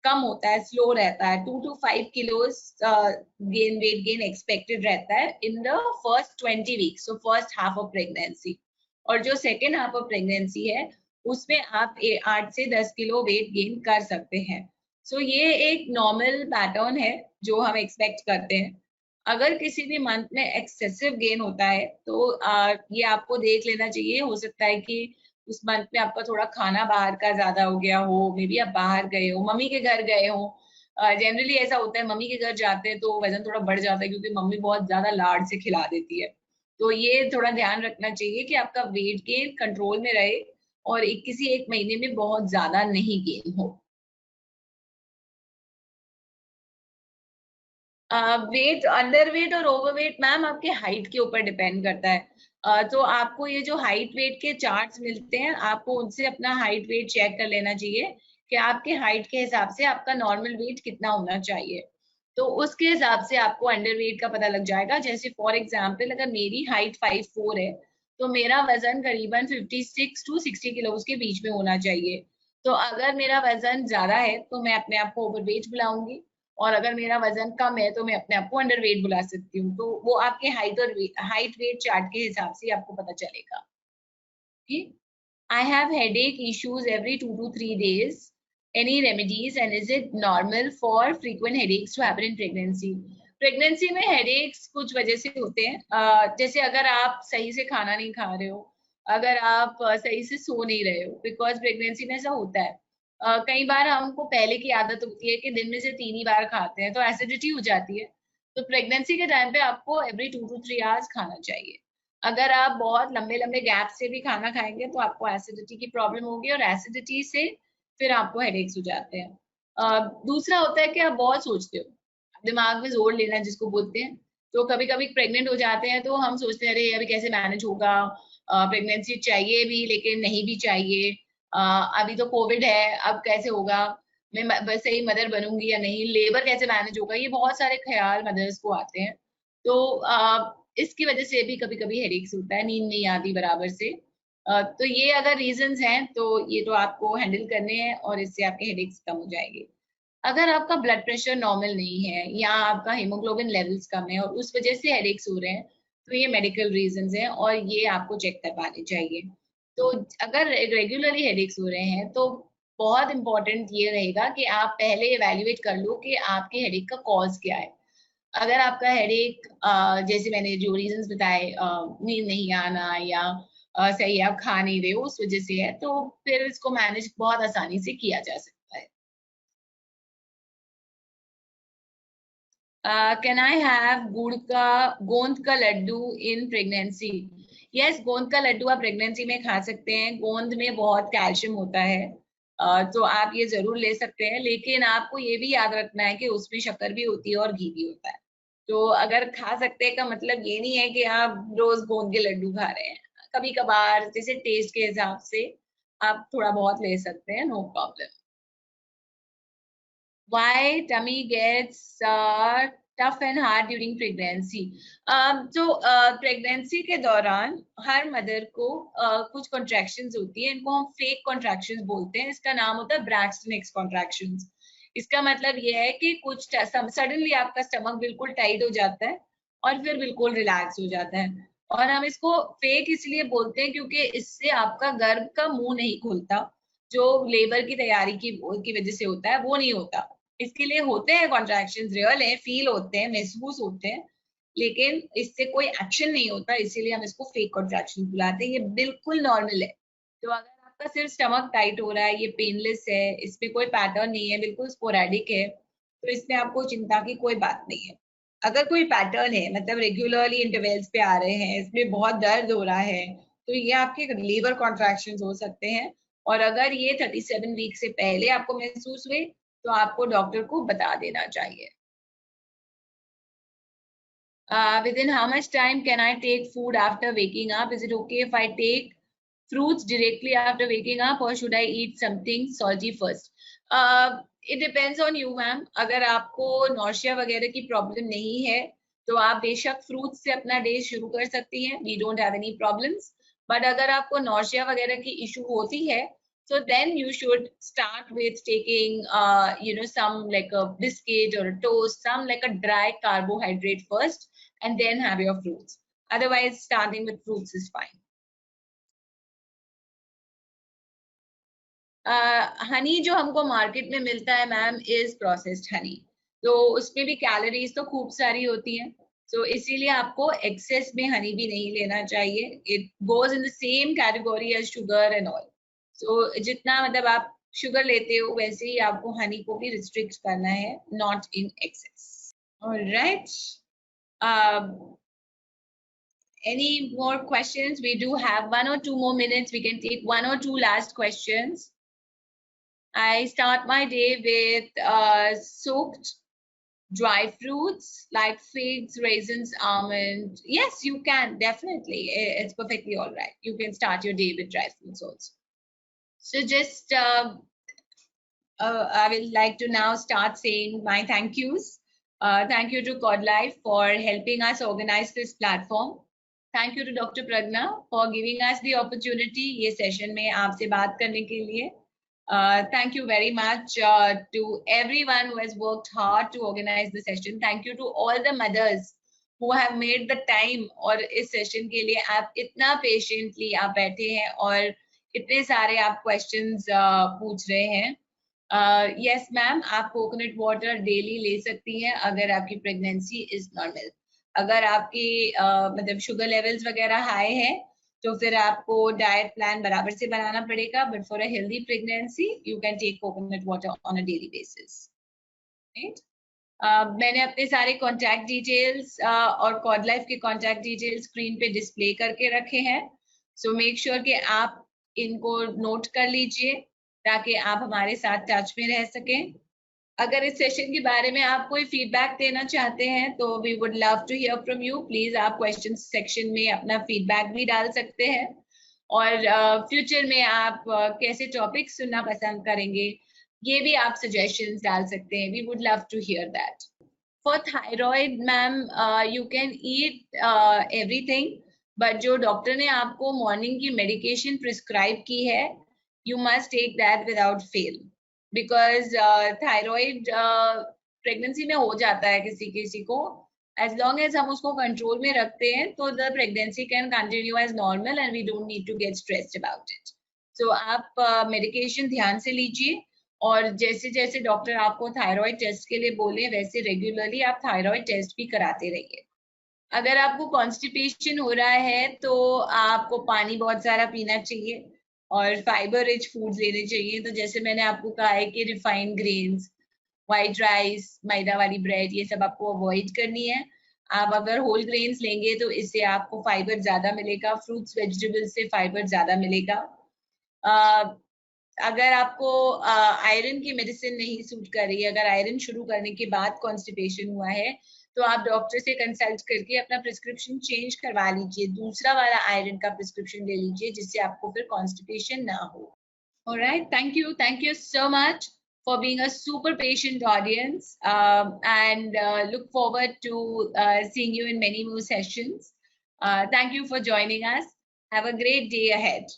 कम होता है, slow रहता है, 2 to 5 kilos weight gain expected रहता है in the first 20 weeks, so first half of pregnancy. और जो second half of pregnancy है उसमें आप 8 से 10 किलो weight gain कर सकते हैं। सो ये एक नॉर्मल पैटर्न है जो हम एक्सपेक्ट करते हैं। अगर किसी भी मंथ में एक्सेसिव गेन होता है तो ये आपको देख लेना चाहिए। हो सकता है कि उस मंथ में आपका थोड़ा खाना बाहर का ज्यादा हो गया हो, मे बी आप बाहर गए हो, मम्मी के घर गए हो। जनरली ऐसा होता है, मम्मी के घर जाते हैं तो वजन थोड़ा बढ़ जाता है क्योंकि मम्मी बहुत ज्यादा लाड से खिला देती है। तो ये थोड़ा ध्यान रखना चाहिए कि आपका वेट गेन कंट्रोल में रहे और किसी एक महीने में बहुत ज्यादा नहीं गेन हो। वेट, अंडरवेट और ओवरवेट मैम आपके हाइट के ऊपर डिपेंड करता है। तो आपको ये जो हाइट वेट के चार्ट्स मिलते हैं, आपको उनसे अपना हाइट वेट चेक कर लेना चाहिए कि आपके हाइट के हिसाब से आपका नॉर्मल वेट कितना होना चाहिए। तो उसके हिसाब से आपको अंडरवेट का पता लग जाएगा। जैसे फॉर एग्जाम्पल अगर मेरी हाइट 5'4" है तो मेरा वजन करीबन 56 to 60 किलो के बीच में होना चाहिए। तो अगर मेरा वजन ज्यादा है तो मैं अपने आप को ओवरवेट बुलाऊंगी, और अगर मेरा वजन कम है तो मैं अपने आप को अंडरवेट बुला सकती हूँ। तो वो आपके हाइट वेट चार्ट के हिसाब से आपको पता चलेगा। I have headache issues every 2 to 3 days. Any remedies and is it normal for frequent headaches to happen in pregnancy? Pregnancy में हेडेक्स कुछ वजह से होते हैं। जैसे अगर आप सही से खाना नहीं खा रहे हो, अगर आप सही से सो नहीं रहे हो, बिकॉज प्रेगनेंसी में ऐसा होता है। कई बार हमको पहले की आदत होती है कि दिन में से 3 ही बार खाते हैं तो एसिडिटी हो जाती है। तो प्रेगनेंसी के टाइम पे आपको एवरी 2 to 3 आवर्स खाना चाहिए। अगर आप बहुत लंबे लंबे गैप से भी खाना खाएंगे तो आपको एसिडिटी की प्रॉब्लम होगी, और एसिडिटी से फिर आपको हेडेक्स हो जाते हैं। दूसरा होता है कि आप बहुत सोचते हो, दिमाग में जोर लेना जिसको बोलते हैं। तो कभी कभी प्रेग्नेंट हो जाते हैं तो हम सोचते हैं अरे अभी कैसे मैनेज होगा, प्रेगनेंसी चाहिए भी लेकिन नहीं भी चाहिए, अभी तो कोविड है अब कैसे होगा, मैं बस सही मदर बनूंगी या नहीं, लेबर कैसे मैनेज होगा, ये बहुत सारे ख्याल मदर्स को आते हैं। तो इसकी वजह से भी कभी कभी हेडेक्स होता है, नींद नहीं आती बराबर से। तो ये अगर रीजंस हैं तो ये तो आपको हैंडल करने हैं और इससे आपके हेडेक्स कम हो जाएंगे। अगर आपका ब्लड प्रेशर नॉर्मल नहीं है या आपका हीमोग्लोबिन लेवल्स कम है और उस वजह से हेडेक्स हो रहे हैं तो ये मेडिकल रीजंस हैं और ये आपको चेक करवाने चाहिए। तो अगर रेगुलरली हेडेक्स हो रहे हैं तो बहुत इंपॉर्टेंट ये रहेगा कि आप पहले इवेल्युएट कर लो कि आपके हेडेक का कॉज क्या है। अगर आपका हेडेक जैसे मैंने जो रीजंस बताए, नींद नहीं आना या सही आप खा नहीं रहे हो उस वजह से है, तो फिर इसको मैनेज बहुत आसानी से किया जा सकता है। कैन आई हैव गोंद का लड्डू इन प्रेगनेंसी? यस, गोंद का लड्डू आप प्रेगनेंसी में खा सकते हैं। गोंद में बहुत कैल्शियम होता है, तो आप ये जरूर ले सकते हैं, लेकिन आपको ये भी याद रखना है कि उसमें शक्कर भी होती है और घी भी होता है। तो अगर खा सकते हैं का मतलब ये नहीं है कि आप रोज गोंद के लड्डू खा रहे हैं। कभी कभार जैसे टेस्ट के हिसाब से आप थोड़ा बहुत ले सकते हैं, no problem. Why tummy gets tough and hard during pregnancy? तो प्रेगनेंसी के दौरान हर मदर को कुछ कॉन्ट्रैक्शंस होती है, इनको हम फेक कॉन्ट्रैक्शंस बोलते हैं। इसका नाम होता है ब्रैक्सटन हिक्स कॉन्ट्रैक्शंस। इसका मतलब ये है कि कुछ सडनली आपका स्टमक बिल्कुल टाइट हो जाता है और फिर बिल्कुल रिलैक्स हो जाता है, और हम इसको फेक इसलिए बोलते हैं क्योंकि इससे आपका गर्भ का मुंह नहीं खुलता, जो लेबर की तैयारी की वजह से होता है वो नहीं होता। इसके लिए होते हैं कॉन्ट्रैक्शंस, रियल है, फील होते हैं, महसूस होते हैं, लेकिन इससे कोई एक्शन नहीं होता, इसीलिए हम इसको फेक कॉन्ट्रैक्शन बुलाते हैं। ये बिल्कुल नॉर्मल है। तो अगर आपका सिर्फ स्टमक टाइट हो रहा है, ये पेनलेस है, इसमें कोई पैटर्न नहीं है, बिल्कुल स्पोरेडिक है, तो इसमें आपको चिंता की कोई बात नहीं है। अगर कोई पैटर्न है, मतलब रेगुलरली इंटरवल्स पे आ रहे हैं, इसमें बहुत दर्द हो रहा है, तो ये आपके लेबर कॉन्ट्रैक्शंस हो सकते हैं। और अगर ये 37 वीक से पहले आपको महसूस हुए तो आपको डॉक्टर को बता देना चाहिए. Within how much time can I take food after waking up? Is it okay if I take fruits directly after waking up, or should I eat something salty first? It depends on you, ma'am. अगर आपको nausea वगैरह की problem नहीं है, तो आप बेशक fruits से अपना day शुरू कर सकती हैं. We don't have any problems. But अगर आपको nausea वगैरह की issue होती है, so then you should start with taking, some like a biscuit or a toast, some like a dry carbohydrate first, and then have your fruits. Otherwise, starting with fruits is fine. Honey जो हमको market में मिलता है ma'am is processed Honey, तो उसमें भी calories तो खूब सारी होती हैं, तो इसीलिए आपको एक्सेस में हनी भी नहीं लेना चाहिए. It goes in the same category as sugar and oil. So जितना मतलब आप शुगर लेते हो वैसे ही आपको हनी को भी रिस्ट्रिक्ट करना है, not in excess. Alright, any more questions? We do have 1 or 2 more minutes. We can take 1 or 2 last questions. I start my day with soaked dry fruits like figs, raisins, almond. Yes, you can, definitely. It's perfectly all right. You can start your day with dry fruits also. So just, I will like to now start saying my thank yous. Thank you to Cod Life for helping us organize this platform. Thank you to Dr. Pragna for giving us the opportunity ये session में आपसे बात करने के लिए. Thank you very much to everyone who has worked hard to organize the session. Thank you to all the mothers who have made the time और इस session के लिए आप इतना patiently आप बैठे हैं और इतने सारे आप questions पूछ रहे हैं. Yes ma'am, आप coconut water daily ले सकती हैं अगर आपकी pregnancy is normal. अगर आपकी मतलब शुगर लेवल्स वगैरह हाई है तो फिर आपको डाइट प्लान बराबर से बनाना पड़ेगा, but for a healthy pregnancy you can take coconut water on a daily basis. मैंने अपने सारे कॉन्टैक्ट डिटेल्स और कॉड लाइफ के कॉन्टैक्ट डिटेल्स स्क्रीन पे डिस्प्ले करके रखे हैं, सो मेक श्योर कि आप इनको नोट कर लीजिए ताकि आप हमारे साथ टच में रह सकें. अगर इस सेशन के बारे में आप कोई फीडबैक देना चाहते हैं तो we would love to hear from you. Please आप क्वेश्चन सेक्शन में अपना फीडबैक भी डाल सकते हैं, और फ्यूचर में आप कैसे टॉपिक सुनना पसंद करेंगे ये भी आप सजेशंस डाल सकते हैं. We would love to hear that. For thyroid ma'am you can eat everything, but जो डॉक्टर ने आपको मॉर्निंग की मेडिकेशन प्रिस्क्राइब की है you must take that without fail, because thyroid pregnancy में हो जाता है किसी किसी को. एज लॉन्ग एज हम उसको कंट्रोल में रखते हैं तो the pregnancy can continue as normal and we don't need to get stressed about it. So आप मेडिकेशन ध्यान से लीजिए, और जैसे जैसे डॉक्टर आपको थायराइड टेस्ट के लिए बोले वैसे रेगुलरली आप थायराइड टेस्ट भी कराते रहिए. अगर आपको कॉन्स्टिपेशन हो रहा है तो आपको पानी बहुत सारा पीना चाहिए और फाइबर रिच फूड्स लेने चाहिए. तो जैसे मैंने आपको कहा है कि रिफाइंड ग्रेन्स, व्हाइट राइस, मैदा वाली ब्रेड, ये सब आपको अवॉइड करनी है. आप अगर होल ग्रेन्स लेंगे तो इससे आपको फाइबर ज्यादा मिलेगा, फ्रूट्स वेजिटेबल्स से फाइबर ज्यादा मिलेगा. अगर आपको आयरन की मेडिसिन नहीं सूट कर रही है, अगर आयरन शुरू करने के बाद कॉन्स्टिपेशन हुआ है तो आप डॉक्टर से कंसल्ट करके अपना प्रिस्क्रिप्शन चेंज करवा लीजिए, दूसरा वाला आयरन का प्रिस्क्रिप्शन ले लीजिए जिससे आपको फिर कॉन्स्टिपेशन ना हो. Alright, thank you so much for being a super patient audience, and look forward to seeing you in many more sessions. Thank you for joining us. Have a great day ahead.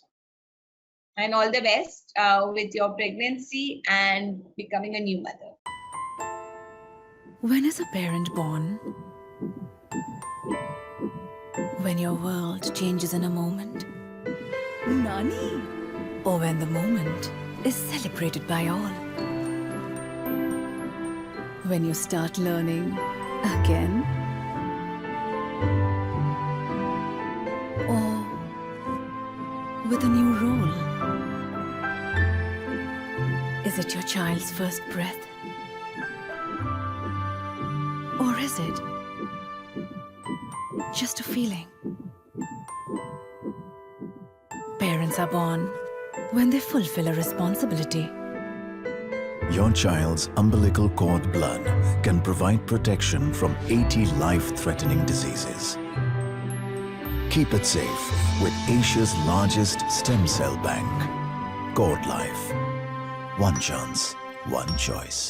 And all the best with your pregnancy and becoming a new mother. When is a parent born? When your world changes in a moment. Nani? Or when the moment is celebrated by all. When you start learning again. Or with a new role. Is it your child's first breath? Or is it just a feeling? Parents are born when they fulfill a responsibility. Your child's umbilical cord blood can provide protection from 80 life-threatening diseases. Keep it safe with Asia's largest stem cell bank. Cord Life. One chance, one choice.